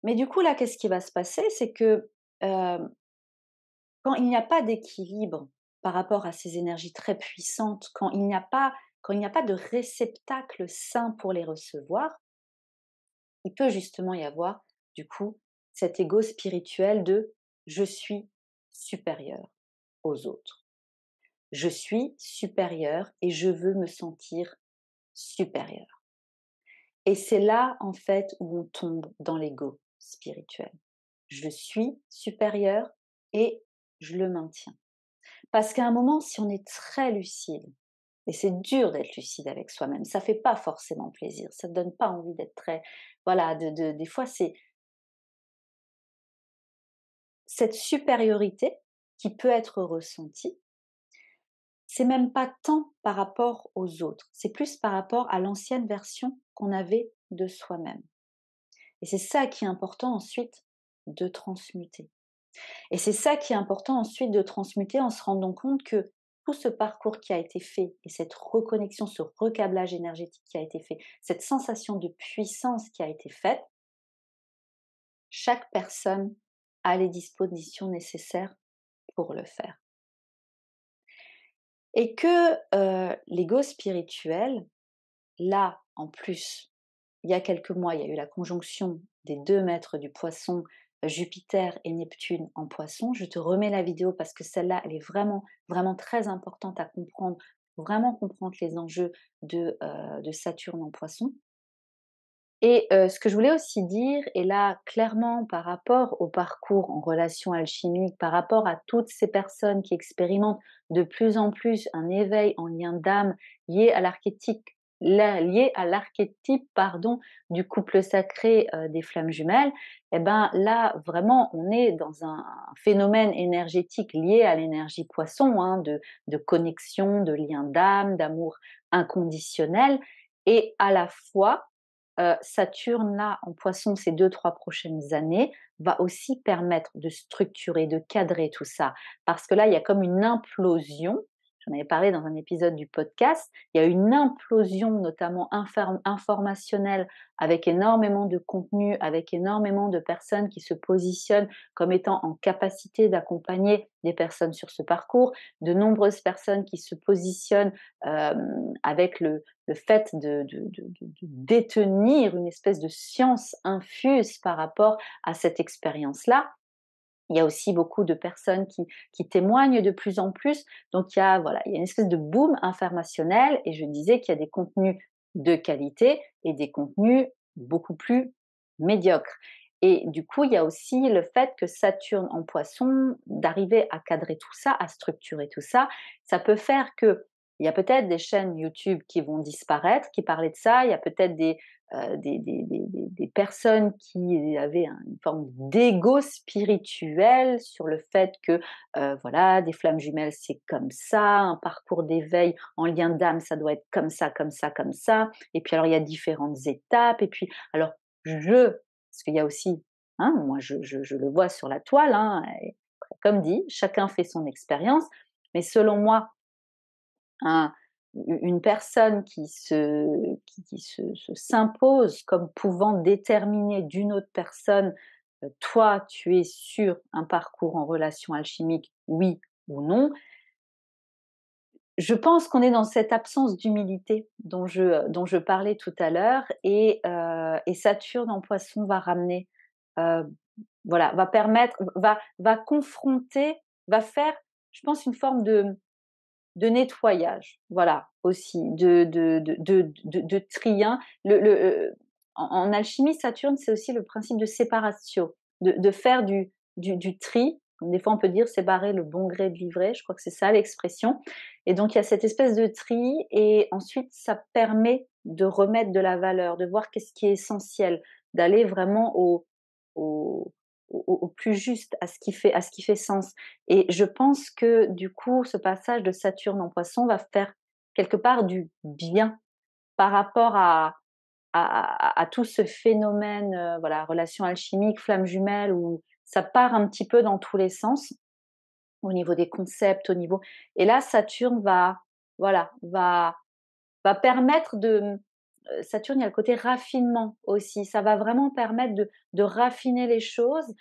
Mais du coup, là, qu'est-ce qui va se passer? C'est que quand il n'y a pas d'équilibre par rapport à ces énergies très puissantes, quand il n'y a pas de réceptacle sain pour les recevoir, il peut justement y avoir, du coup, cet ego spirituel de je suis supérieur aux autres. Je suis supérieur et je veux me sentir supérieur. Et c'est là, en fait, où on tombe dans l'ego spirituel. Je suis supérieur et je le maintiens. Parce qu'à un moment, si on est très lucide, et c'est dur d'être lucide avec soi-même, ça fait pas forcément plaisir, ça ne donne pas envie d'être très, voilà, des fois c'est cette supériorité qui peut être ressentie, c'est même pas tant par rapport aux autres, c'est plus par rapport à l'ancienne version qu'on avait de soi-même. Et c'est ça qui est important ensuite de transmuter. Et c'est ça qui est important ensuite de transmuter en se rendant compte que tout ce parcours qui a été fait et cette reconnexion, ce recablage énergétique qui a été fait, cette sensation de puissance qui a été faite, chaque personne a les dispositions nécessaires pour le faire. Et que l'ego spirituel, là, en plus, il y a quelques mois, il y a eu la conjonction des 2 maîtres du poisson, Jupiter et Neptune en poisson. Je te remets la vidéo parce que celle-là, elle est vraiment, vraiment très importante à comprendre. Faut vraiment comprendre les enjeux de Saturne en poisson. Et ce que je voulais aussi dire et là, clairement, par rapport au parcours en relation alchimique, par rapport à toutes ces personnes qui expérimentent de plus en plus un éveil en lien d'âme lié à l'archétype, pardon, du couple sacré, des flammes jumelles, et ben, là, vraiment, on est dans un phénomène énergétique lié à l'énergie poisson, hein, de connexion, de lien d'âme, d'amour inconditionnel et à la fois Saturne là en Poisson ces 2-3 prochaines années va aussi permettre de structurer, de cadrer tout ça. Parce que là, il y a comme une implosion. j'en avais parlé dans un épisode du podcast, il y a une implosion notamment informationnelle avec énormément de contenu, avec énormément de personnes qui se positionnent comme étant en capacité d'accompagner des personnes sur ce parcours, de nombreuses personnes qui se positionnent avec le fait de détenir une espèce de science infuse par rapport à cette expérience-là. Il y a aussi beaucoup de personnes qui témoignent de plus en plus. Donc voilà, il y a une espèce de boom informationnel et je disais qu'il y a des contenus de qualité et des contenus beaucoup plus médiocres. Et du coup, il y a aussi le fait que Saturne en Poisson, d'arriver à cadrer tout ça, à structurer tout ça, ça peut faire que il y a peut-être des chaînes YouTube qui vont disparaître, qui parlaient de ça. Il y a peut-être des personnes qui avaient une forme d'ego spirituel sur le fait que, voilà, des flammes jumelles, c'est comme ça, un parcours d'éveil en lien d'âme, ça doit être comme ça, comme ça, comme ça. Et puis alors, il y a différentes étapes. Et puis, alors, parce qu'il y a aussi, hein, moi, je le vois sur la toile, hein, et comme dit, chacun fait son expérience. Mais selon moi, un une personne qui s'impose comme pouvant déterminer d'une autre personne, toi, tu es sur un parcours en relation alchimique, oui ou non. Je pense qu'on est dans cette absence d'humilité dont je parlais tout à l'heure et Saturne en Poisson va ramener, heu, voilà, va permettre, va confronter, va faire, je pense, une forme de nettoyage, voilà, aussi, de tri, hein. En alchimie, Saturne, c'est aussi le principe de séparatio, de faire du tri. Donc des fois, on peut dire séparer le bon gré de l'ivraie, je crois que c'est ça l'expression. Et donc, il y a cette espèce de tri, et ensuite, ça permet de remettre de la valeur, de voir qu'est-ce qui est essentiel, d'aller vraiment au, au plus juste, à ce qui fait sens. Et je pense que du coup, ce passage de Saturne en Poisson va faire quelque part du bien par rapport à tout ce phénomène, voilà, relation alchimique, flamme jumelle, où ça part un petit peu dans tous les sens, au niveau des concepts, au niveau, et là, Saturne va, voilà, va permettre de, Saturne, il y a le côté raffinement aussi. Ça va vraiment permettre de raffiner les choses,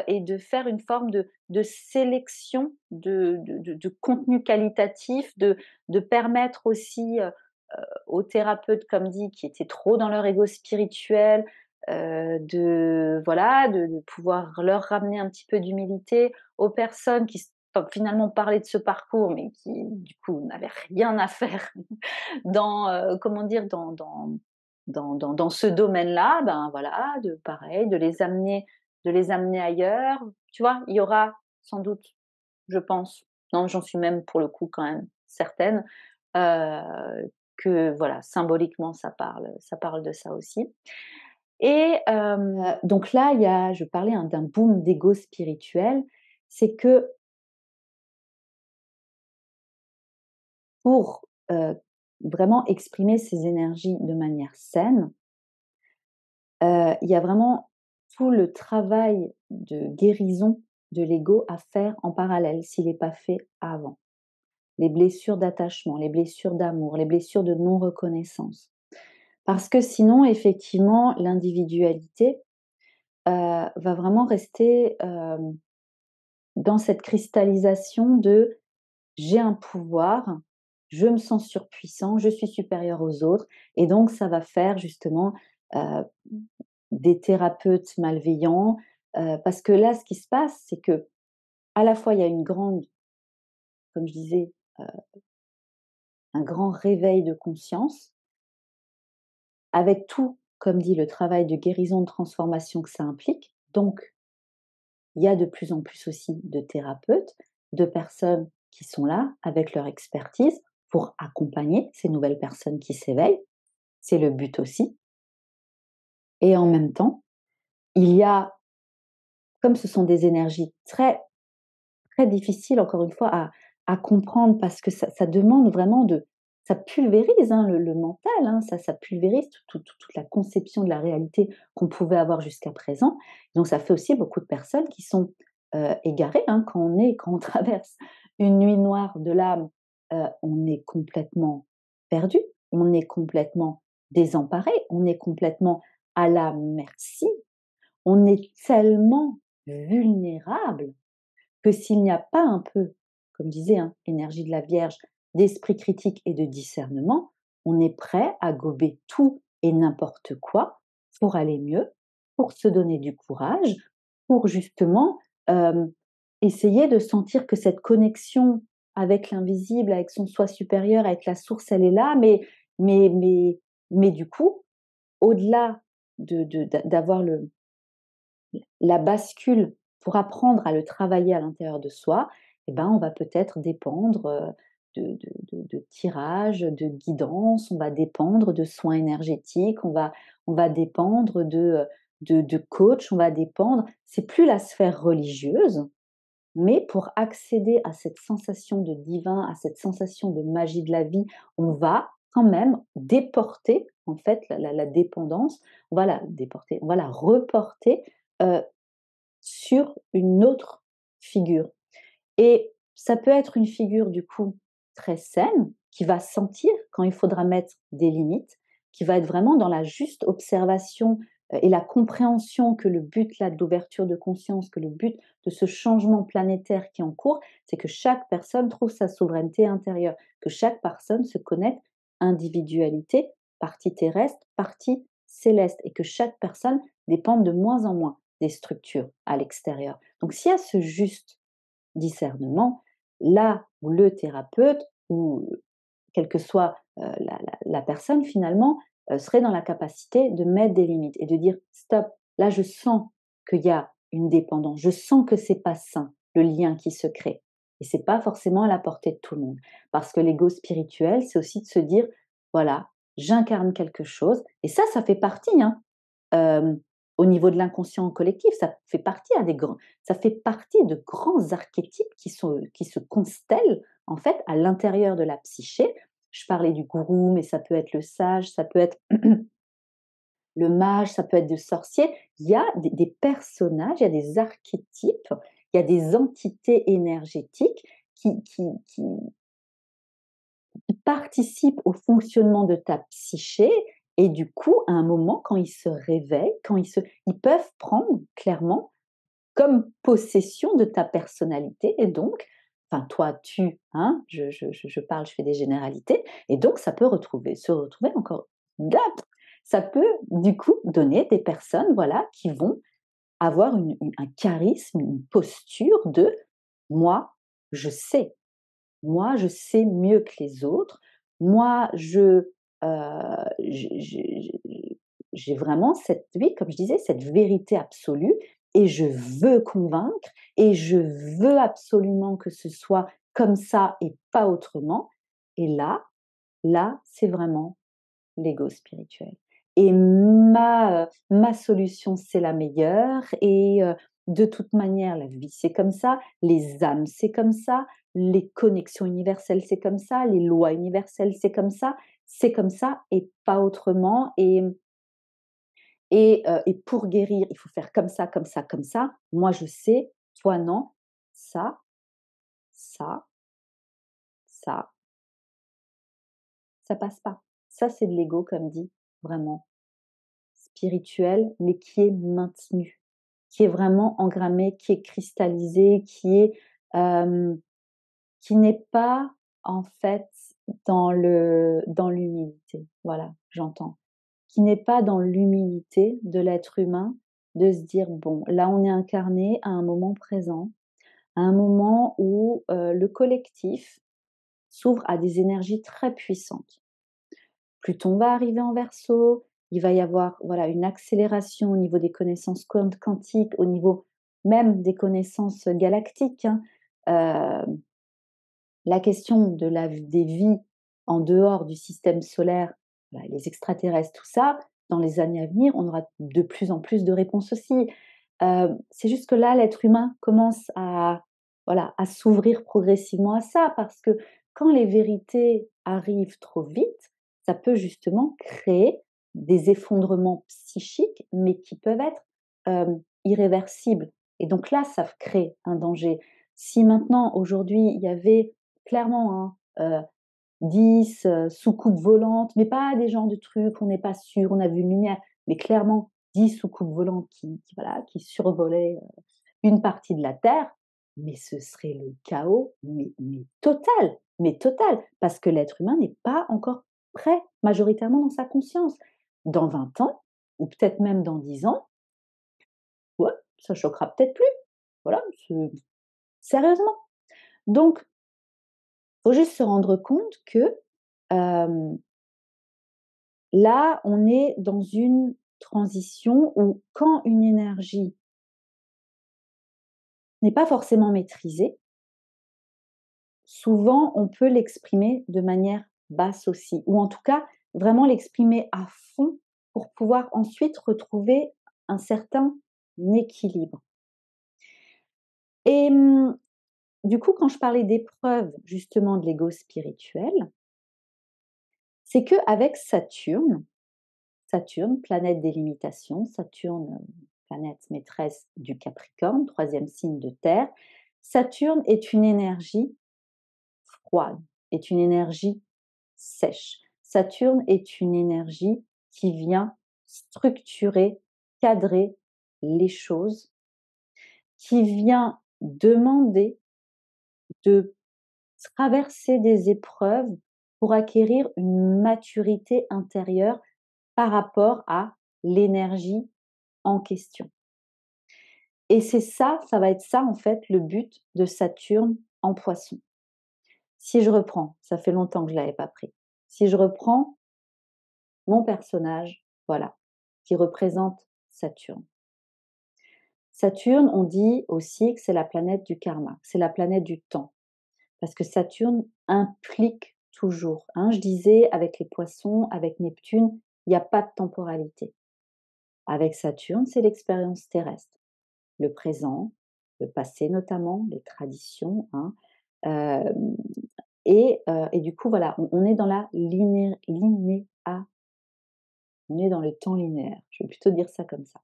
et de faire une forme de sélection de contenu qualitatif, de permettre aussi, aux thérapeutes, comme dit, qui étaient trop dans leur ego spirituel, de voilà, de pouvoir leur ramener un petit peu d'humilité, aux personnes qui enfin, finalement parlaient de ce parcours, mais qui du coup n'avaient rien à faire dans, comment dire? Dans ce domaine-là, ben, voilà, de pareil, de les amener ailleurs, tu vois? Il y aura sans doute, je pense, non, j'en suis même pour le coup quand même certaine, que voilà, symboliquement ça parle de ça aussi. Et donc là, je parlais, hein, d'un boom d'ego spirituel, c'est que pour, vraiment exprimer ses énergies de manière saine, il y a vraiment tout le travail de guérison de l'ego à faire en parallèle, s'il n'est pas fait avant. Les blessures d'attachement, les blessures d'amour, les blessures de non-reconnaissance. Parce que sinon, effectivement, l'individualité, va vraiment rester, dans cette cristallisation de: «J'ai un pouvoir, je me sens surpuissant, je suis supérieur aux autres», et donc ça va faire justement, heu, des thérapeutes malveillants, parce que là, ce qui se passe, c'est que à la fois, il y a une grande, comme je disais, heu, un grand réveil de conscience, avec tout, comme dit, le travail de guérison, de transformation que ça implique. Donc, il y a de plus en plus aussi de thérapeutes, de personnes qui sont là avec leur expertise pour accompagner ces nouvelles personnes qui s'éveillent. C'est le but aussi. Et en même temps, il y a, comme ce sont des énergies très, très difficiles, encore une fois, à comprendre, parce que ça demande vraiment ça pulvérise, hein, le mental, hein, ça pulvérise toute la conception de la réalité qu'on pouvait avoir jusqu'à présent. Donc ça fait aussi beaucoup de personnes qui sont égarées, hein, quand on traverse une nuit noire de l'âme, on est complètement perdu, on est complètement désemparé, on est complètement à la merci, on est tellement vulnérable que s'il n'y a pas un peu, comme disait, hein, énergie de la Vierge, d'esprit critique et de discernement, on est prêt à gober tout et n'importe quoi pour aller mieux, pour se donner du courage, pour justement euh, essayer de sentir que cette connexion avec l'invisible, avec son soi supérieur, avec la source, elle est là, mais, mais, mais du coup, au-delà d'avoir la bascule pour apprendre à le travailler à l'intérieur de soi, eh ben, on va peut-être dépendre de tirages, de guidance, on va dépendre de soins énergétiques, on va dépendre de coach, on va dépendre. C'est plus la sphère religieuse, mais pour accéder à cette sensation de divin, à cette sensation de magie de la vie, on va quand même déporter en fait la dépendance, on va la déporter, on va la reporter euh, sur une autre figure. Et ça peut être une figure du coup très saine, qui va sentir quand il faudra mettre des limites, qui va être vraiment dans la juste observation et la compréhension que le but là de l'ouverture de conscience, que le but de ce changement planétaire qui est en cours, c'est que chaque personne trouve sa souveraineté intérieure, que chaque personne se connecte individualité, partie terrestre, partie céleste, et que chaque personne dépende de moins en moins des structures à l'extérieur. Donc s'il y a ce juste discernement, là où le thérapeute ou quelle que soit la personne finalement serait dans la capacité de mettre des limites et de dire stop, là je sens qu'il y a une dépendance, je sens que c'est pas sain le lien qui se crée. Et c'est pas forcément à la portée de tout le monde. Parce que l'ego spirituel, c'est aussi de se dire, voilà, j'incarne quelque chose. Et ça fait partie, hein, euh, au niveau de l'inconscient collectif, ça fait partie ça fait partie de grands archétypes qui se constellent en fait à l'intérieur de la psyché. Je parlais du gourou, mais ça peut être le sage, ça peut être le mage, ça peut être le sorcier. Il y a des personnages, il y a des archétypes, il y a des entités énergétiques qui participent au fonctionnement de ta psyché. Et du coup, à un moment, quand ils se réveillent, ils peuvent prendre clairement comme possession de ta personnalité. Et donc, enfin, toi, tu, hein, je parle, je fais des généralités. Et donc, ça peut se retrouver encore. Ça peut, du coup, donner des personnes, voilà, qui vont avoir un charisme, une posture de moi, je sais. Moi, je sais mieux que les autres. Moi, j'ai vraiment cette, oui, comme je disais, cette vérité absolue et je veux convaincre et je veux absolument que ce soit comme ça et pas autrement. Et là, c'est vraiment l'ego spirituel. Et ma solution, c'est la meilleure. Et de toute manière, la vie, c'est comme ça. Les âmes, c'est comme ça. Les connexions universelles, c'est comme ça. Les lois universelles, c'est comme ça. C'est comme ça et pas autrement. Et pour guérir, il faut faire comme ça, comme ça, comme ça. Moi, je sais. Toi, non. Ça, ça, ça passe pas. Ça, c'est de l'ego, comme dit, vraiment. Spirituel, mais qui est maintenu, qui est vraiment engrammé, qui est cristallisé, euh, qui n'est pas en fait dans l'humilité. Voilà, j'entends. Qui n'est pas dans l'humilité de l'être humain, de se dire bon, là on est incarné à un moment présent, à un moment où le collectif s'ouvre à des énergies très puissantes. Pluton va arriver en Verseau, il va y avoir voilà une accélération au niveau des connaissances quantiques, au niveau même des connaissances galactiques, hein. Euh, la question des vies en dehors du système solaire, voilà, les extraterrestres, tout ça, dans les années à venir, on aura de plus en plus de réponses aussi. C'est juste que là, l'être humain commence voilà, à s'ouvrir progressivement à ça, parce que quand les vérités arrivent trop vite, ça peut justement créer des effondrements psychiques, mais qui peuvent être irréversibles. Et donc là, ça crée un danger. Si maintenant, aujourd'hui, il y avait clairement, hein, heu, 10 soucoupes volantes, mais pas des genres de trucs, on n'est pas sûr, on a vu une lumière, mais clairement 10 soucoupes volantes voilà, qui survolaient, une partie de la Terre, mais ce serait le chaos, mais total, parce que l'être humain n'est pas encore prêt, majoritairement dans sa conscience. Dans 20 ans, ou peut-être même dans 10 ans, ouais, ça choquera peut-être plus. Voilà, sérieusement. Donc, faut juste se rendre compte que, hem, là, on est dans une transition où quand une énergie n'est pas forcément maîtrisée, souvent, on peut l'exprimer de manière basse aussi, ou en tout cas, vraiment l'exprimer à fond pour pouvoir ensuite retrouver un certain équilibre. Et du coup, quand je parlais d'épreuve justement de l'ego spirituel, c'est qu'avec Saturne, planète des limitations, Saturne, planète maîtresse du Capricorne, troisième signe de terre, Saturne est une énergie froide, est une énergie sèche. Saturne est une énergie qui vient structurer, cadrer les choses, qui vient demander de traverser des épreuves pour acquérir une maturité intérieure par rapport à l'énergie en question. Et c'est ça, ça va être ça en fait le but de Saturne en Poisson. Si je reprends, ça fait longtemps que je ne l'avais pas pris. Si je reprends mon personnage, voilà, qui représente Saturne. Saturne, on dit aussi que c'est la planète du karma, c'est la planète du temps, parce que Saturne implique toujours, hein. Je disais avec les poissons, avec Neptune, il n'y a pas de temporalité. Avec Saturne, c'est l'expérience terrestre, le présent, le passé notamment, les traditions, hein, hem et du coup, voilà, on est dans la on est dans le temps linéaire, je vais plutôt dire ça comme ça.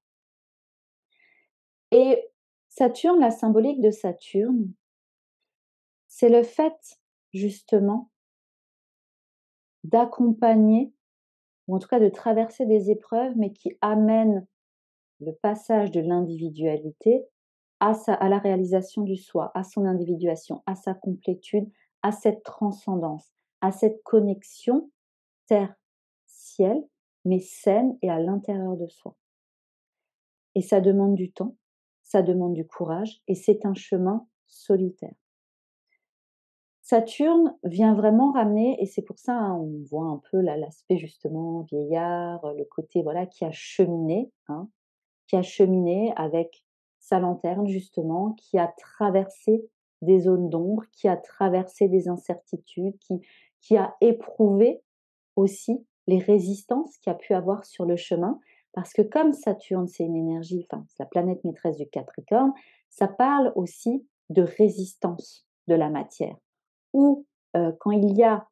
Et Saturne, la symbolique de Saturne, c'est le fait justement d'accompagner, ou en tout cas de traverser des épreuves, mais qui amènent le passage de l'individualité à la réalisation du soi, à son individuation, à sa complétude, à cette transcendance, à cette connexion terre-ciel, mais saine et à l'intérieur de soi. Et ça demande du temps, ça demande du courage, et c'est un chemin solitaire. Saturne vient vraiment ramener, et c'est pour ça, hein, on voit un peu l'aspect justement vieillard, le côté voilà qui a cheminé, hein, qui a cheminé avec sa lanterne justement, qui a traversé des zones d'ombre, qui a traversé des incertitudes, qui a éprouvé aussi les résistances qu'il y a pu avoir sur le chemin. Parce que comme Saturne, c'est une énergie, enfin, c'est la planète maîtresse du Capricorne, ça parle aussi de résistance de la matière. Ou quand il y a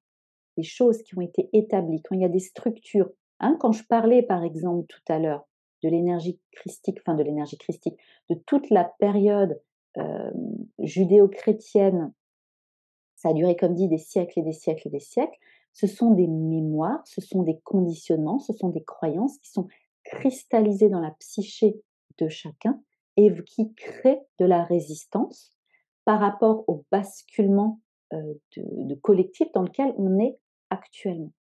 des choses qui ont été établies, quand il y a des structures, hein, quand je parlais par exemple tout à l'heure de l'énergie christique, enfin de l'énergie christique, de toute la période judéo-chrétienne, ça a duré comme dit des siècles et des siècles et des siècles, ce sont des mémoires, ce sont des conditionnements, ce sont des croyances qui sont cristallisées dans la psyché de chacun et qui créent de la résistance par rapport au basculement de collectif dans lequel on est actuellement.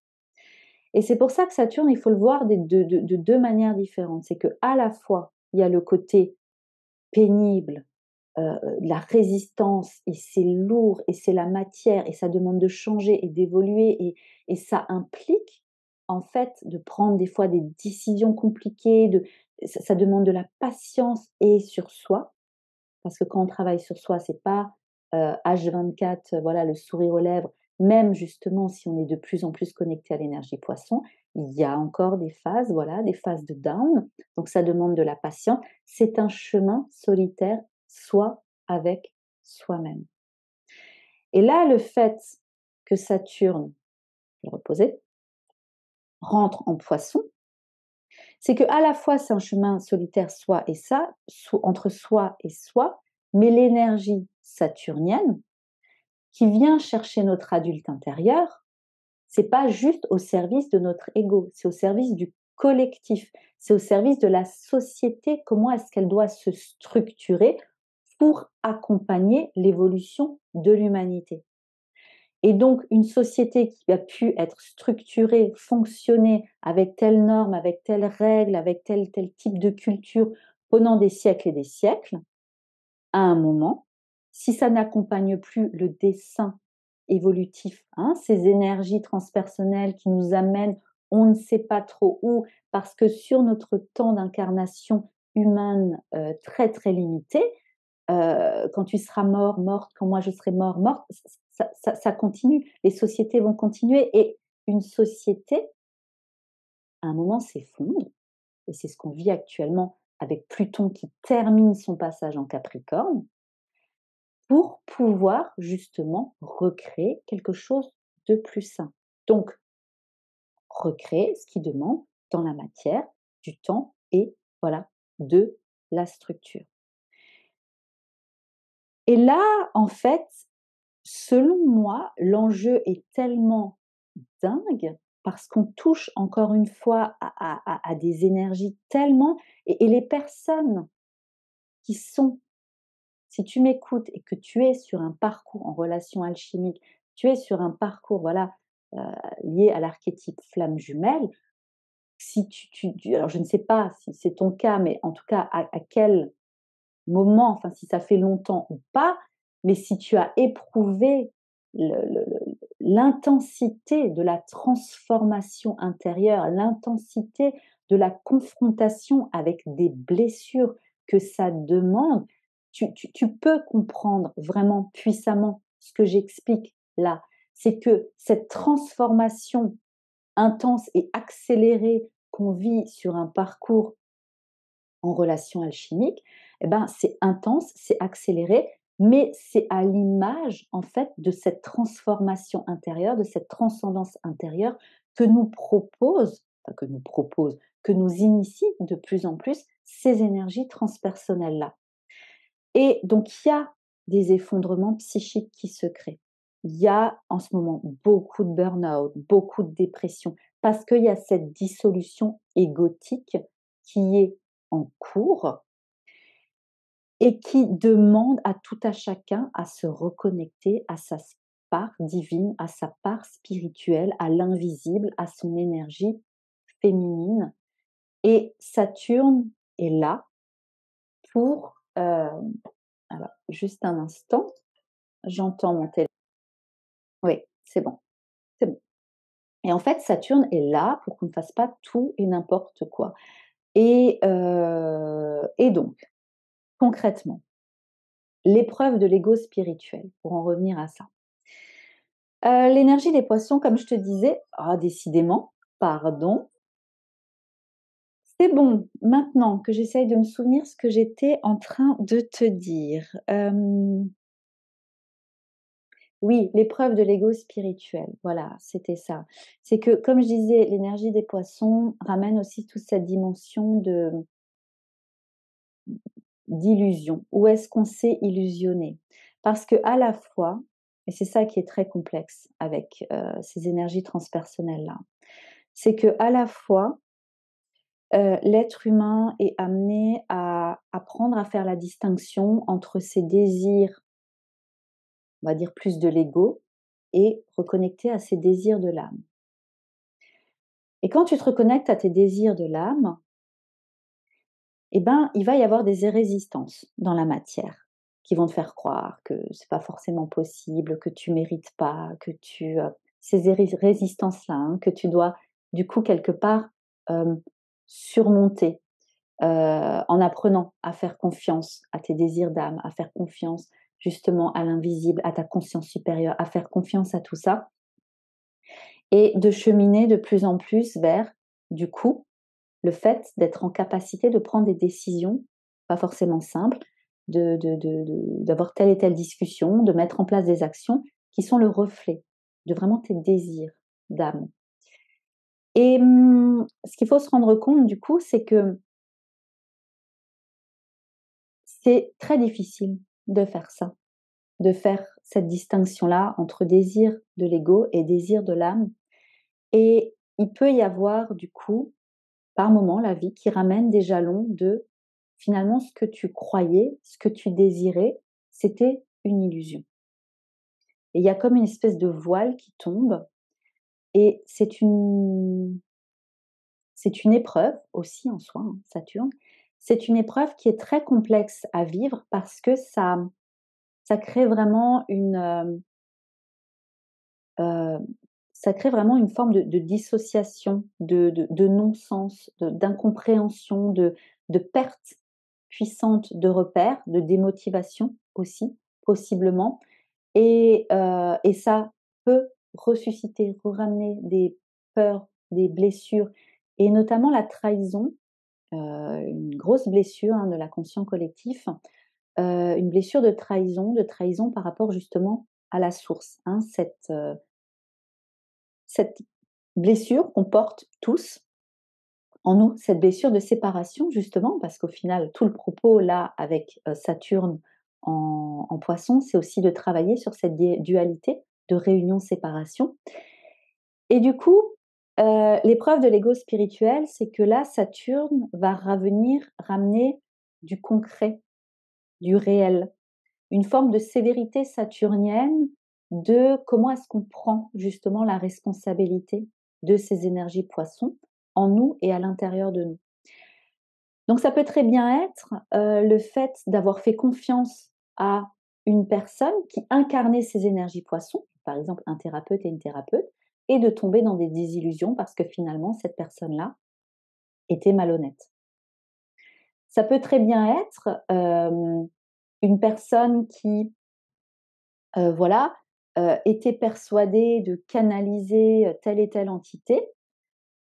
Et c'est pour ça que Saturne, il faut le voir de deux manières différentes. C'est qu'à la fois, il y a le côté pénible, la résistance, et c'est lourd, et c'est la matière, et ça demande de changer et d'évoluer, et ça implique, en fait, de prendre des fois des décisions compliquées, ça demande de la patience et sur soi. Parce que quand on travaille sur soi, c'est pas, H24, voilà, le sourire aux lèvres. Même justement, si on est de plus en plus connecté à l'énergie poisson, il y a encore des phases, voilà, des phases de down, donc ça demande de la patience. C'est un chemin solitaire, soi avec soi-même. Et là, le fait que Saturne, je vais reposer, rentre en Poisson, c'est qu'à la fois c'est un chemin solitaire soi et ça, entre soi et soi, mais l'énergie saturnienne qui vient chercher notre adulte intérieur, c'est pas juste au service de notre ego, c'est au service du collectif, c'est au service de la société, comment est-ce qu'elle doit se structurer pour accompagner l'évolution de l'humanité. Et donc, une société qui a pu être structurée, fonctionner avec telle norme, avec telle règle, avec tel type de culture pendant des siècles et des siècles, à un moment, si ça n'accompagne plus le dessin évolutif, hein, ces énergies transpersonnelles qui nous amènent on ne sait pas trop où, parce que sur notre temps d'incarnation humaine très très limité, quand tu seras mort, morte, quand moi je serai mort, morte, ça continue. Les sociétés vont continuer et une société, à un moment, s'effondre. Et c'est ce qu'on vit actuellement avec Pluton qui termine son passage en Capricorne pour pouvoir justement recréer quelque chose de plus sain. Donc, recréer ce qui demande dans la matière, du temps et voilà, de la structure. Et là, en fait, selon moi, l'enjeu est tellement dingue parce qu'on touche encore une fois à des énergies tellement et les personnes qui sont si tu m'écoutes et que tu es sur un parcours en relation alchimique, tu es sur un parcours voilà, heu, lié à l'archétype flamme jumelle, si tu alors je ne sais pas si c'est ton cas, mais en tout cas à quel moment, enfin si ça fait longtemps ou pas, mais si tu as éprouvé le l'intensité de la transformation intérieure, l'intensité de la confrontation avec des blessures que ça demande, tu peux comprendre vraiment puissamment ce que j'explique là. C'est que cette transformation intense et accélérée qu'on vit sur un parcours en relation alchimique, eh ben, c'est intense, c'est accéléré, mais c'est à l'image, en fait, de cette transformation intérieure, de cette transcendance intérieure que nous propose, enfin, que nous initie de plus en plus ces énergies transpersonnelles-là. Et donc, il y a des effondrements psychiques qui se créent. Il y a en ce moment beaucoup de burn-out, beaucoup de dépression, parce qu'il y a cette dissolution égotique qui est en cours et qui demande à tout à chacun à se reconnecter à sa part divine, à sa part spirituelle, à l'invisible, à son énergie féminine. Et Saturne est là pour... alors, juste un instant, j'entends mon téléphone. Oui, c'est bon, c'est bon. Et en fait, Saturne est là pour qu'on ne fasse pas tout et n'importe quoi. Et donc, concrètement, l'épreuve de l'ego spirituel, pour en revenir à ça. L'énergie des poissons, comme je te disais, ah décidément, pardon. C'est bon, maintenant que j'essaye de me souvenir ce que j'étais en train de te dire. Oui, l'épreuve de l'ego spirituel, voilà, c'était ça. C'est que, comme je disais, l'énergie des poissons ramène aussi toute cette dimension d'illusion. Où est-ce qu'on s'est illusionné? Parce que à la fois, et c'est ça qui est très complexe avec ces énergies transpersonnelles-là, c'est que à la fois, l'être humain est amené à apprendre à faire la distinction entre ses désirs, on va dire plus de l'ego, et reconnecter à ses désirs de l'âme. Et quand tu te reconnectes à tes désirs de l'âme, eh ben, il va y avoir des résistances dans la matière qui vont te faire croire que c'est pas forcément possible, que tu mérites pas, que tu ces résistances-là, hein, que tu dois du coup quelque part surmonter en apprenant à faire confiance à tes désirs d'âme, à faire confiance justement à l'invisible, à ta conscience supérieure, à faire confiance à tout ça et de cheminer de plus en plus vers du coup le fait d'être en capacité de prendre des décisions, pas forcément simples, d'avoir telle et telle discussion, de mettre en place des actions qui sont le reflet de vraiment tes désirs d'âme. Et ce qu'il faut se rendre compte du coup, c'est que c'est très difficile de faire ça, de faire cette distinction-là entre désir de l'ego et désir de l'âme. Et il peut y avoir du coup, par moment, la vie qui ramène des jalons de finalement ce que tu croyais, ce que tu désirais, c'était une illusion. Et il y a comme une espèce de voile qui tombe et c'est une épreuve aussi en soi, hein, Saturne. C'est une épreuve qui est très complexe à vivre parce que ça crée vraiment heu, ça crée vraiment une forme de dissociation, de non-sens, d'incompréhension, de perte puissante de repères, de démotivation aussi, possiblement et ça peut ressusciter, ramener des peurs, des blessures et notamment la trahison, une grosse blessure, hein, de l'inconscient collectif, une blessure de trahison par rapport justement à la source, hein, cette blessure qu'on porte tous en nous, cette blessure de séparation justement, parce qu'au final, tout le propos là avec, Saturne en Poisson, c'est aussi de travailler sur cette dualité de réunion-séparation et du coup, l'épreuve de l'ego spirituel, c'est que là, Saturne va ravenir ramener du concret, du réel, une forme de sévérité saturnienne de comment est-ce qu'on prend justement la responsabilité de ces énergies poissons en nous et à l'intérieur de nous. Donc ça peut très bien être, le fait d'avoir fait confiance à une personne qui incarnait ces énergies poissons, par exemple un thérapeute et une thérapeute, et de tomber dans des désillusions parce que finalement cette personne-là était malhonnête. Ça peut très bien être, une personne qui voilà, était persuadée de canaliser, telle et telle entité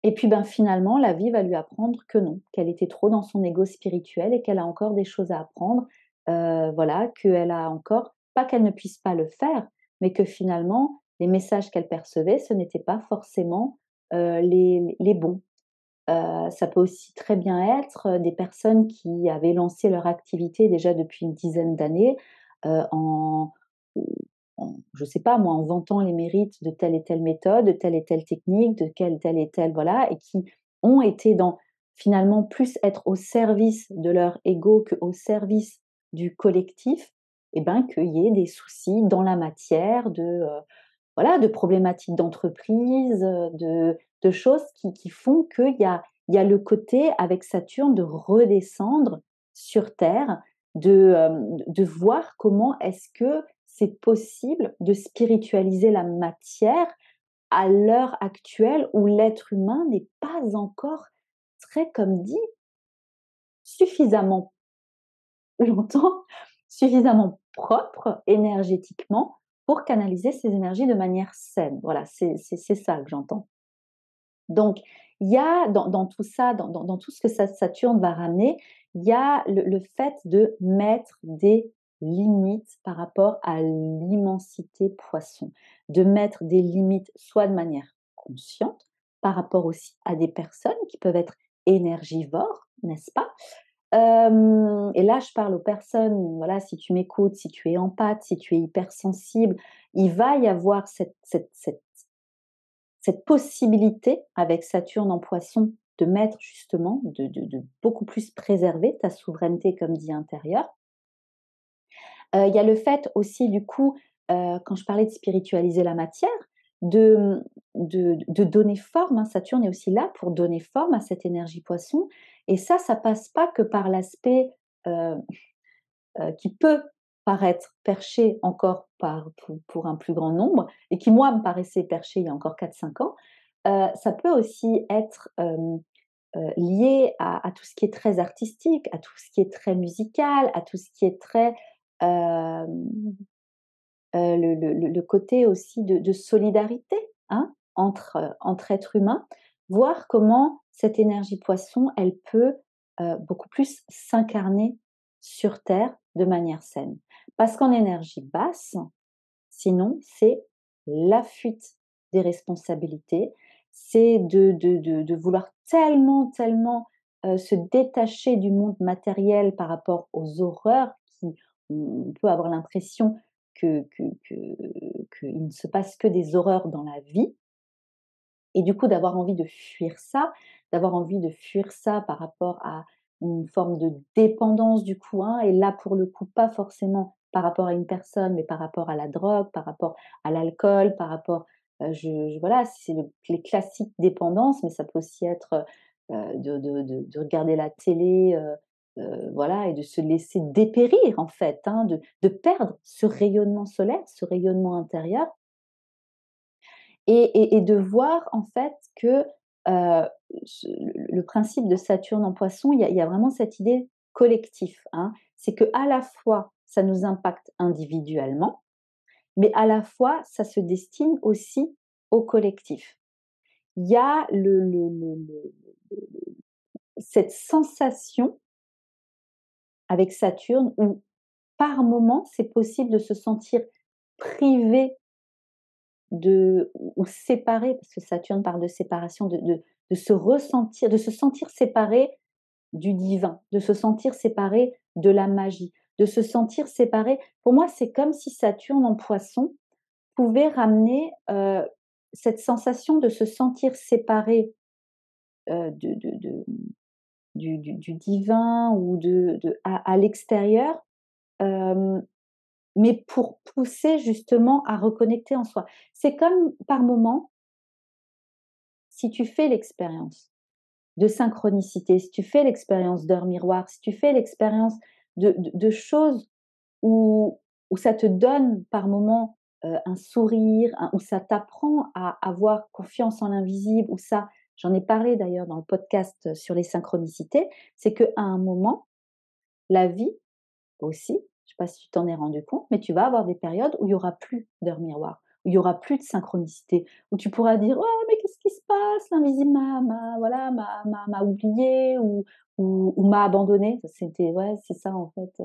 et puis, ben, finalement, la vie va lui apprendre que non, qu'elle était trop dans son ego spirituel et qu'elle a encore des choses à apprendre, voilà, qu'elle a encore pas qu'elle ne puisse pas le faire, mais que finalement, les messages qu'elle percevait, ce n'étaient pas forcément, les bons. Ça peut aussi très bien être, des personnes qui avaient lancé leur activité déjà depuis une dizaine d'années, en je sais pas moi, en vantant les mérites de telle et telle méthode, de telle et telle technique, de telle et telle voilà et qui ont été dans finalement plus être au service de leur ego qu'au service du collectif et ben, qu'il y ait des soucis dans la matière voilà, de problématiques d'entreprise, de choses qui font qu'il y a le côté avec Saturne de redescendre sur terre, de voir comment est-ce que c'est possible de spiritualiser la matière à l'heure actuelle où l'être humain n'est pas encore très, comme dit, suffisamment j'entends, suffisamment propre énergétiquement pour canaliser ces énergies de manière saine. Voilà, c'est ça que j'entends. Donc, il y a dans tout ça, dans tout ce que Saturne va ramener, il y a le fait de mettre des limites par rapport à l'immensité poisson, de mettre des limites soit de manière consciente, par rapport aussi à des personnes qui peuvent être énergivores, n'est-ce pas? Et là, je parle aux personnes, voilà, si tu m'écoutes, si tu es empathe, si tu es hypersensible, il va y avoir cette possibilité avec Saturne en Poisson de mettre justement, de beaucoup plus préserver ta souveraineté, comme dit intérieure. Il y a le fait aussi du coup, quand je parlais de spiritualiser la matière, de donner forme, hein. Saturne est aussi là pour donner forme à cette énergie Poisson et ça passe pas que par l'aspect, heu qui peut paraître perché encore pour un plus grand nombre et qui moi me paraissait perché il y a encore 4-5 ans, ça peut aussi être, lié à tout ce qui est très artistique, à tout ce qui est très musical, à tout ce qui est très, hem, le côté aussi de solidarité, hein, entre êtres humains. Voir comment cette énergie poisson, elle peut, beaucoup plus s'incarner sur terre de manière saine. Parce qu'en énergie basse, sinon, c'est la fuite des responsabilités, c'est de vouloir tellement, tellement, se détacher du monde matériel par rapport aux horreurs qui on peut avoir l'impression qu'il ne se passe que des horreurs dans la vie et du coup d'avoir envie de fuir ça, par rapport à une forme de dépendance du coup, hein, et là pour le coup pas forcément par rapport à une personne, mais par rapport à la drogue, par rapport à l'alcool, par rapport, voilà, c'est les classiques dépendances, mais ça peut aussi être, de regarder la télé, voilà, et de se laisser dépérir en fait, hein, de perdre ce rayonnement solaire, ce rayonnement intérieur et de voir en fait que, heu, le principe de Saturne en Poisson, il y a vraiment cette idée collectif, hein. C'est qu'à la fois, ça nous impacte individuellement, mais à la fois, ça se destine aussi au collectif. Il y a cette sensation avec Saturne où, par moment, c'est possible de se sentir privé ou séparé, parce que Saturne parle de séparation, de se ressentir, de se sentir séparé du divin, de se sentir séparé de la magie, de se sentir séparé. Pour moi, c'est comme si Saturne en Poisson pouvait ramener, cette sensation de se sentir séparé, de du divin ou de à l'extérieur, hem, mais pour pousser justement à reconnecter en soi. C'est comme par moment, si tu fais l'expérience de synchronicité, si tu fais l'expérience d'heure miroir, si tu fais l'expérience de choses où ça te donne par moment, un sourire, où ça t'apprend à avoir confiance en l'invisible, où ça j'en ai parlé d'ailleurs dans le podcast sur les synchronicités, c'est qu'à un moment, la vie aussi, je ne sais pas si tu t'en es rendu compte, mais tu vas avoir des périodes où il y aura plus d'heures miroirs, où il y aura plus de synchronicité, où tu pourras dire: «Oh mais qu'est-ce qui se passe? L'invisible m'a oublié ou m'a abandonné». C'était ouais, c'est ça en fait,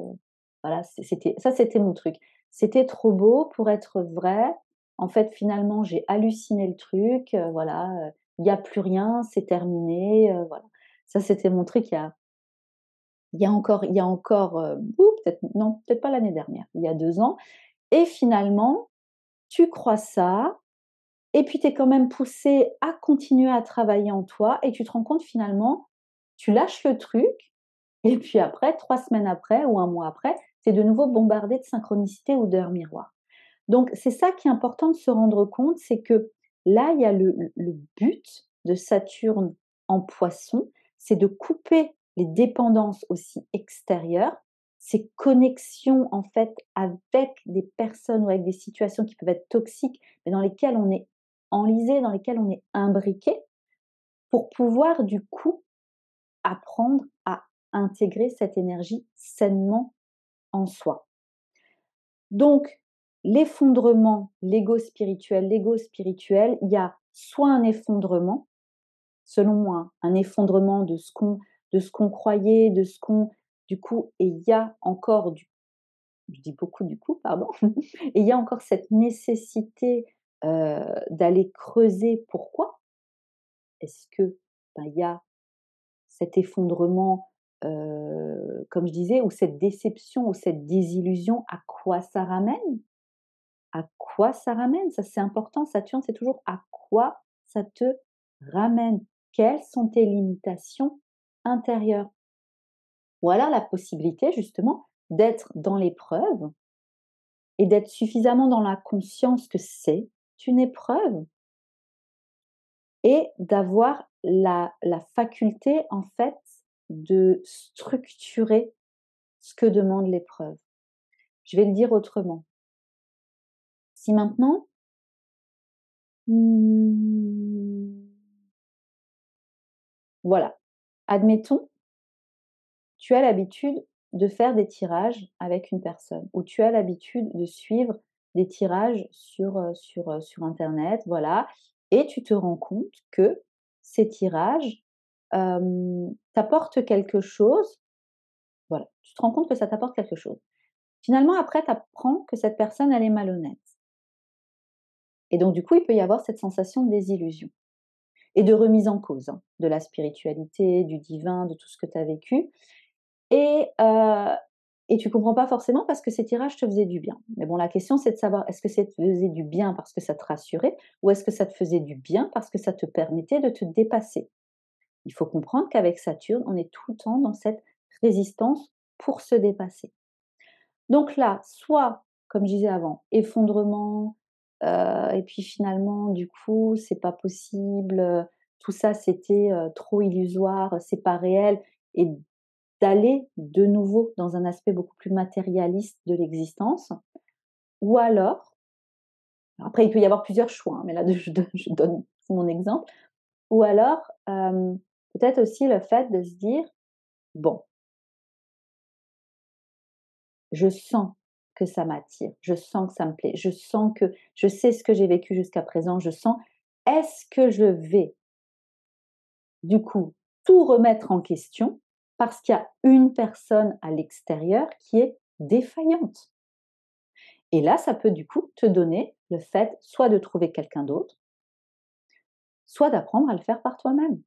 voilà, c'était mon truc. C'était trop beau pour être vrai. En fait, finalement, j'ai halluciné le truc, voilà, il y a plus rien, c'est terminé, voilà. Ça, c'était mon truc il y a encore, peut-être non, peut-être pas l'année dernière, il y a 2 ans et finalement, tu crois ça et puis tu es quand même poussé à continuer à travailler en toi et tu te rends compte finalement, tu lâches le truc et puis après 3 semaines après ou 1 mois après, tu es de nouveau bombardé de synchronicité ou d'heures miroirs. Donc c'est ça qui est important de se rendre compte, c'est que là, il y a le but de Saturne en Poisson, c'est de couper les dépendances aussi extérieures, ces connexions en fait avec des personnes ou avec des situations qui peuvent être toxiques, mais dans lesquelles on est enlisé, dans lesquelles on est imbriqué, pour pouvoir du coup apprendre à intégrer cette énergie sainement en soi. Donc, l'ego spirituel, il y a soit un effondrement, selon moi, hein, un effondrement de ce qu'on croyait, de ce qu'on du coup et il y a encore du je dis beaucoup du coup, pardon, et il y a encore cette nécessité, d'aller creuser pourquoi est-ce que, ben, il y a cet effondrement, comme je disais, ou cette déception ou cette désillusion, à quoi ça ramène? À quoi ça ramène? Ça, c'est important. Saturne, c'est toujours à quoi ça te ramène? Quelles sont tes limitations intérieures? Ou alors la possibilité justement d'être dans l'épreuve et d'être suffisamment dans la conscience que c'est une épreuve et d'avoir la faculté en fait de structurer ce que demande l'épreuve. Je vais le dire autrement. Si maintenant, mmh, voilà, admettons tu as l'habitude de faire des tirages avec une personne ou tu as l'habitude de suivre des tirages sur internet, voilà, et tu te rends compte que ces tirages, t'apportent quelque chose, voilà, tu te rends compte que ça t'apporte quelque chose. Finalement après tu apprends que cette personne elle est malhonnête et donc du coup il peut y avoir cette sensation de désillusion et de remise en cause, hein, de la spiritualité, du divin, de tout ce que tu as vécu et et tu comprends pas forcément parce que ces tirages te faisaient du bien. Mais bon, la question, c'est de savoir, est-ce que ça te faisait du bien parce que ça te rassurait ou est-ce que ça te faisait du bien parce que ça te permettait de te dépasser? Il faut comprendre qu'avec Saturne, on est tout le temps dans cette résistance pour se dépasser. Donc là, soit, comme je disais avant, effondrement, et puis finalement, du coup, c'est pas possible, tout ça c'était, trop illusoire, c'est pas réel et d'aller de nouveau dans un aspect beaucoup plus matérialiste de l'existence. Ou alors, après il peut y avoir plusieurs choix, hein, mais là je donne mon exemple. Ou alors, peut-être aussi le fait de se dire: «Bon, je sens que ça m'attire, je sens que ça me plaît, je sens que je sais ce que j'ai vécu jusqu'à présent, je sens, est-ce que je vais, du coup, tout remettre en question parce qu'il y a une personne à l'extérieur qui est défaillante?» Et là, ça peut du coup te donner le fait soit de trouver quelqu'un d'autre, soit d'apprendre à le faire par toi-même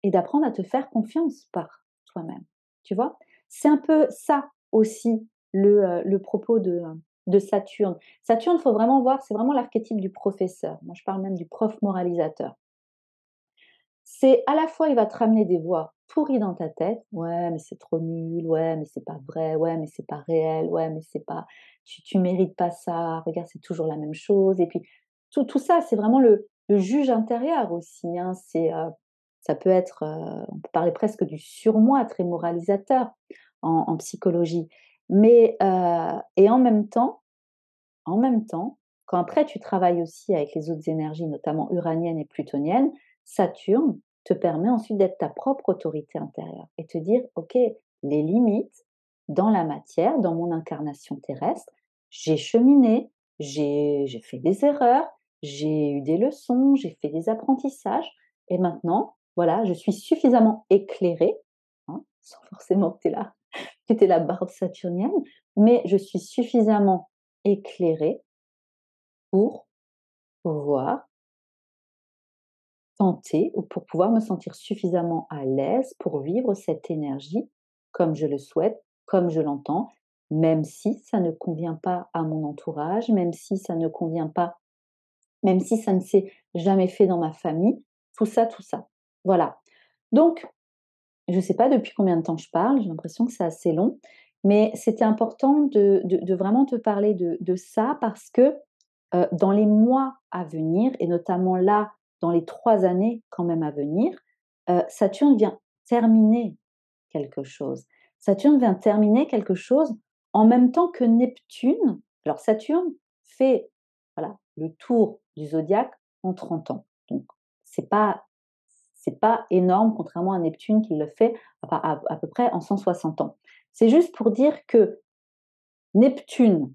et d'apprendre à te faire confiance par toi-même. Tu vois? C'est un peu ça aussi le propos de Saturne. Saturne, il faut vraiment voir, c'est vraiment l'archétype du professeur. Moi, je parle même du prof moralisateur. C'est à la fois, il va te ramener des voix pourries dans ta tête. Ouais, mais c'est trop nul. Ouais, mais c'est pas vrai. Ouais, mais c'est pas réel. Ouais, mais c'est pas, tu mérites pas ça. Regarde, c'est toujours la même chose. Et puis, tout ça, c'est vraiment le juge intérieur aussi, hein. Ça peut être, on peut parler presque du surmoi très moralisateur en psychologie. Mais, et en même temps, quand après tu travailles aussi avec les autres énergies, notamment uranienne et plutonienne, Saturne te permet ensuite d'être ta propre autorité intérieure et te dire: «OK, les limites dans la matière, dans mon incarnation terrestre, j'ai cheminé, j'ai fait des erreurs, j'ai eu des leçons, j'ai fait des apprentissages et maintenant, voilà, je suis suffisamment éclairée», hein, sans forcément que tu aies la barbe saturnienne, mais je suis suffisamment éclairée pour pouvoir tenter ou pour pouvoir me sentir suffisamment à l'aise pour vivre cette énergie comme je le souhaite, comme je l'entends, même si ça ne convient pas à mon entourage, même si ça ne convient pas, même si ça ne s'est jamais fait dans ma famille, tout ça, tout ça. Voilà. Donc, je ne sais pas depuis combien de temps je parle, j'ai l'impression que c'est assez long, mais c'était important de vraiment te parler de ça parce que dans les mois à venir et notamment là, dans les 3 années quand même à venir, Saturne vient terminer quelque chose. Saturne vient terminer quelque chose en même temps que Neptune. Alors Saturne fait, voilà, le tour du zodiaque en 30 ans. Donc c'est pas c'est pas énorme contrairement à Neptune qui le fait à peu près en 160 ans. C'est juste pour dire que Neptune,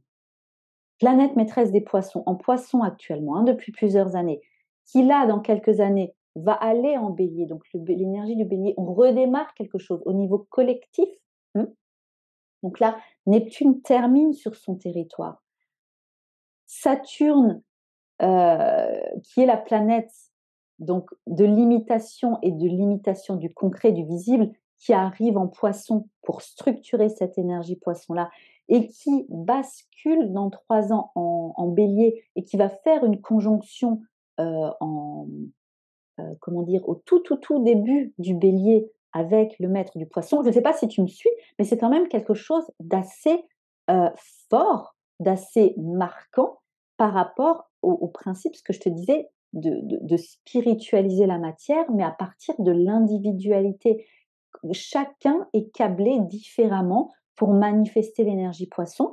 planète maîtresse des poissons, en poisson actuellement, hein, depuis plusieurs années, qui là, dans quelques années, va aller en bélier, donc l'énergie du bélier, on redémarre quelque chose au niveau collectif. Hmm. Donc là, Neptune termine sur son territoire. Saturne, qui est la planète donc de l'imitation et de l'imitation du concret, du visible, qui arrive en poisson pour structurer cette énergie poisson-là et qui bascule dans 3 ans en bélier et qui va faire une conjonction en, comment dire, au tout début du bélier avec le maître du poisson. Je ne sais pas si tu me suis, mais c'est quand même quelque chose d'assez euh, fort, d'assez marquant par rapport au principe, ce que je te disais, de spiritualiser la matière, mais à partir de l'individualité. Chacun est câblé différemment pour manifester l'énergie poisson.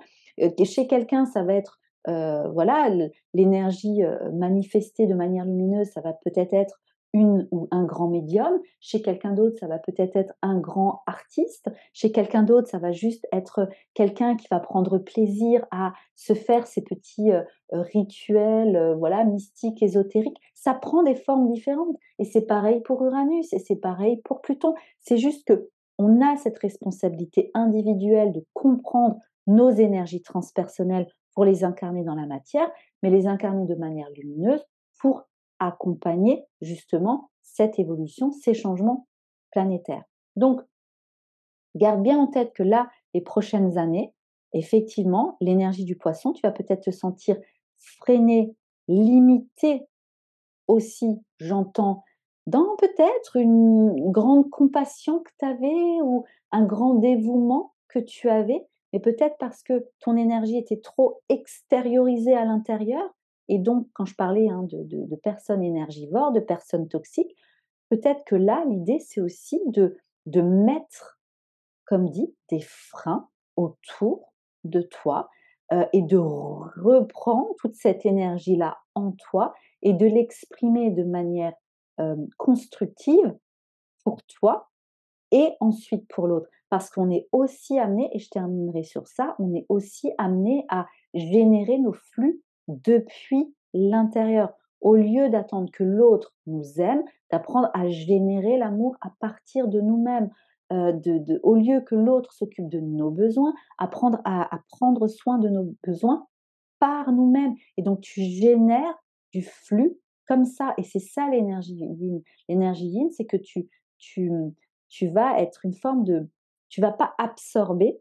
Chez quelqu'un, ça va être voilà, l'énergie manifestée de manière lumineuse, ça va peut-être être une ou un grand médium. Chez quelqu'un d'autre, ça va peut-être être un grand artiste. Chez quelqu'un d'autre, ça va juste être quelqu'un qui va prendre plaisir à se faire ces petits rituels, voilà, mystiques, ésotériques. Ça prend des formes différentes. Et c'est pareil pour Uranus et c'est pareil pour Pluton. C'est juste que on a cette responsabilité individuelle de comprendre nos énergies transpersonnelles pour les incarner dans la matière, mais les incarner de manière lumineuse pour accompagner justement cette évolution, ces changements planétaires. Donc, garde bien en tête que là, les prochaines années, effectivement, l'énergie du poisson, tu vas peut-être te sentir freiné, limité aussi, j'entends, dans peut-être une grande compassion que tu avais ou un grand dévouement que tu avais, mais peut-être parce que ton énergie était trop extériorisée à l'intérieur et donc quand je parlais, hein, de personnes énergivores, de personnes toxiques, peut-être que là, l'idée, c'est aussi de mettre, comme dit, des freins autour de toi, et de reprendre toute cette énergie-là en toi et de l'exprimer de manière, constructive pour toi et ensuite pour l'autre. Parce qu'on est aussi amené, et je terminerai sur ça, on est aussi amené à générer nos flux depuis l'intérieur. Au lieu d'attendre que l'autre nous aime, d'apprendre à générer l'amour à partir de nous-mêmes. Au lieu que l'autre s'occupe de nos besoins, apprendre à prendre soin de nos besoins par nous-mêmes. Et donc tu génères du flux comme ça. Et c'est ça l'énergie yin. L'énergie yin, c'est que tu, tu vas être une forme de, tu vas pas absorber,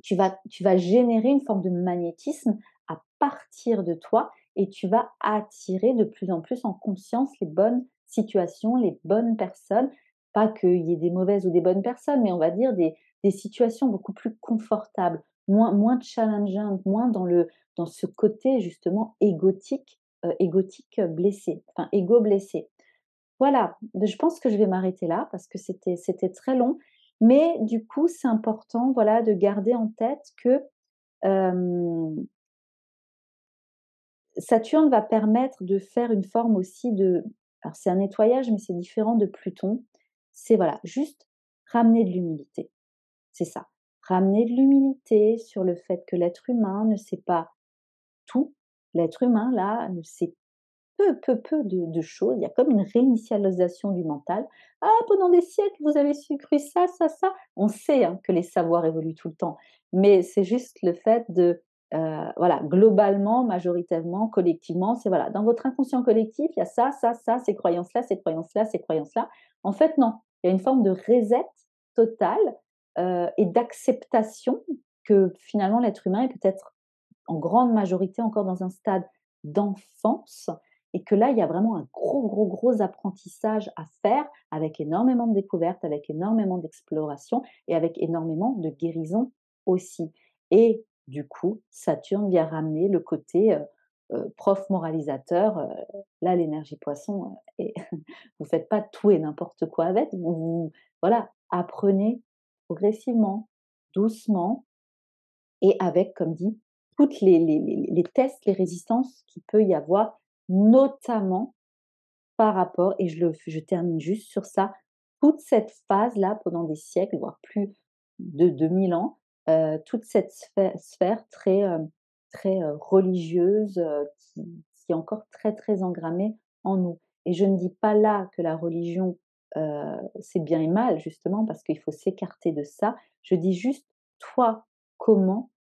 tu vas générer une forme de magnétisme à partir de toi et tu vas attirer de plus en plus en conscience les bonnes situations, les bonnes personnes. Pas qu'il y ait des mauvaises ou des bonnes personnes, mais on va dire des situations beaucoup plus confortables, moins challengeantes, moins dans ce côté justement égotique blessé, enfin égo blessé. Voilà, je pense que je vais m'arrêter là parce que c'était très long, mais du coup, c'est important, voilà, de garder en tête que, hem, Saturne va permettre de faire une forme aussi de, alors c'est un nettoyage, mais c'est différent de Pluton. C'est voilà, juste ramener de l'humilité, c'est ça. Ramener de l'humilité sur le fait que l'être humain ne sait pas tout. L'être humain, là, ne sait peu de choses. Il y a comme une réinitialisation du mental. «Ah, pendant des siècles, vous avez cru ça, ça, ça». On sait, hein, que les savoirs évoluent tout le temps, mais c'est juste le fait de, voilà, globalement, majoritairement, collectivement, c'est voilà, dans votre inconscient collectif, il y a ça, ça, ça, ces croyances-là, ces croyances-là, ces croyances-là. En fait, non, il y a une forme de reset total, et d'acceptation que finalement l'être humain est peut-être en grande majorité encore dans un stade d'enfance et que là, il y a vraiment un gros apprentissage à faire avec énormément de découvertes, avec énormément d'exploration et avec énormément de guérison aussi. Et du coup, Saturne vient ramener le côté, prof moralisateur, là l'énergie poisson, et vous faites pas tout et n'importe quoi avec, vous voilà, apprenez progressivement, doucement et avec, comme dit, toutes les tests, les résistances qu'il peut y avoir, notamment par rapport, et je termine juste sur ça, toute cette phase-là pendant des siècles, voire plus de 2000 ans, toute cette sphère très, très, religieuse, qui est encore très engrammée en nous. Et je ne dis pas là que la religion, c'est bien et mal justement parce qu'il faut s'écarter de ça. Je dis juste, toi,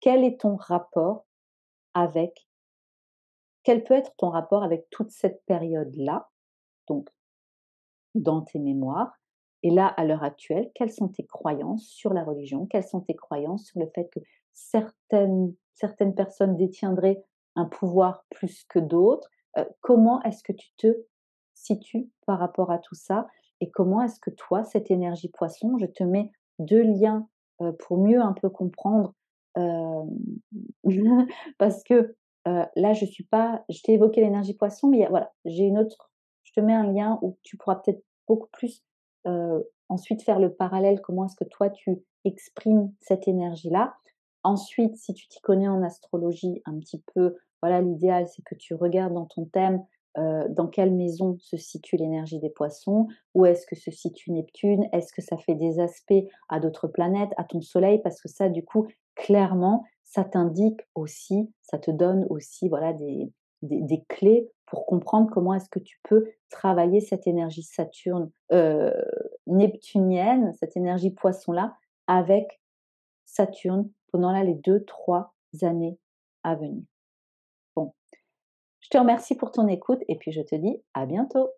quel est ton rapport avec quel peut être ton rapport avec toute cette période-là? Donc dans tes mémoires. Et là, à l'heure actuelle, quelles sont tes croyances sur la religion? Quelles sont tes croyances sur le fait que certaines personnes détiendraient un pouvoir plus que d'autres? Comment est-ce que tu te situes par rapport à tout ça? Et comment est-ce que toi, cette énergie poisson, je te mets 2 liens, pour mieux un peu comprendre, hem, parce que, là, je t'ai évoqué l'énergie poisson, mais il y a voilà, j'ai une autre, je te mets un lien où tu pourras peut-être beaucoup plus, ensuite faire le parallèle, comment est-ce que toi tu exprimes cette énergie-là. Ensuite, si tu t'y connais en astrologie un petit peu, voilà, l'idéal c'est que tu regardes dans ton thème, dans quelle maison se situe l'énergie des poissons, où est-ce que se situe Neptune, est-ce que ça fait des aspects à d'autres planètes, à ton soleil, parce que ça du coup, clairement, ça t'indique aussi, ça te donne aussi, voilà, des clés pour comprendre comment est-ce que tu peux travailler cette énergie Saturne, neptunienne, cette énergie poisson-là, avec Saturne pendant là les 2 3 années à venir. Bon, je te remercie pour ton écoute et puis je te dis à bientôt.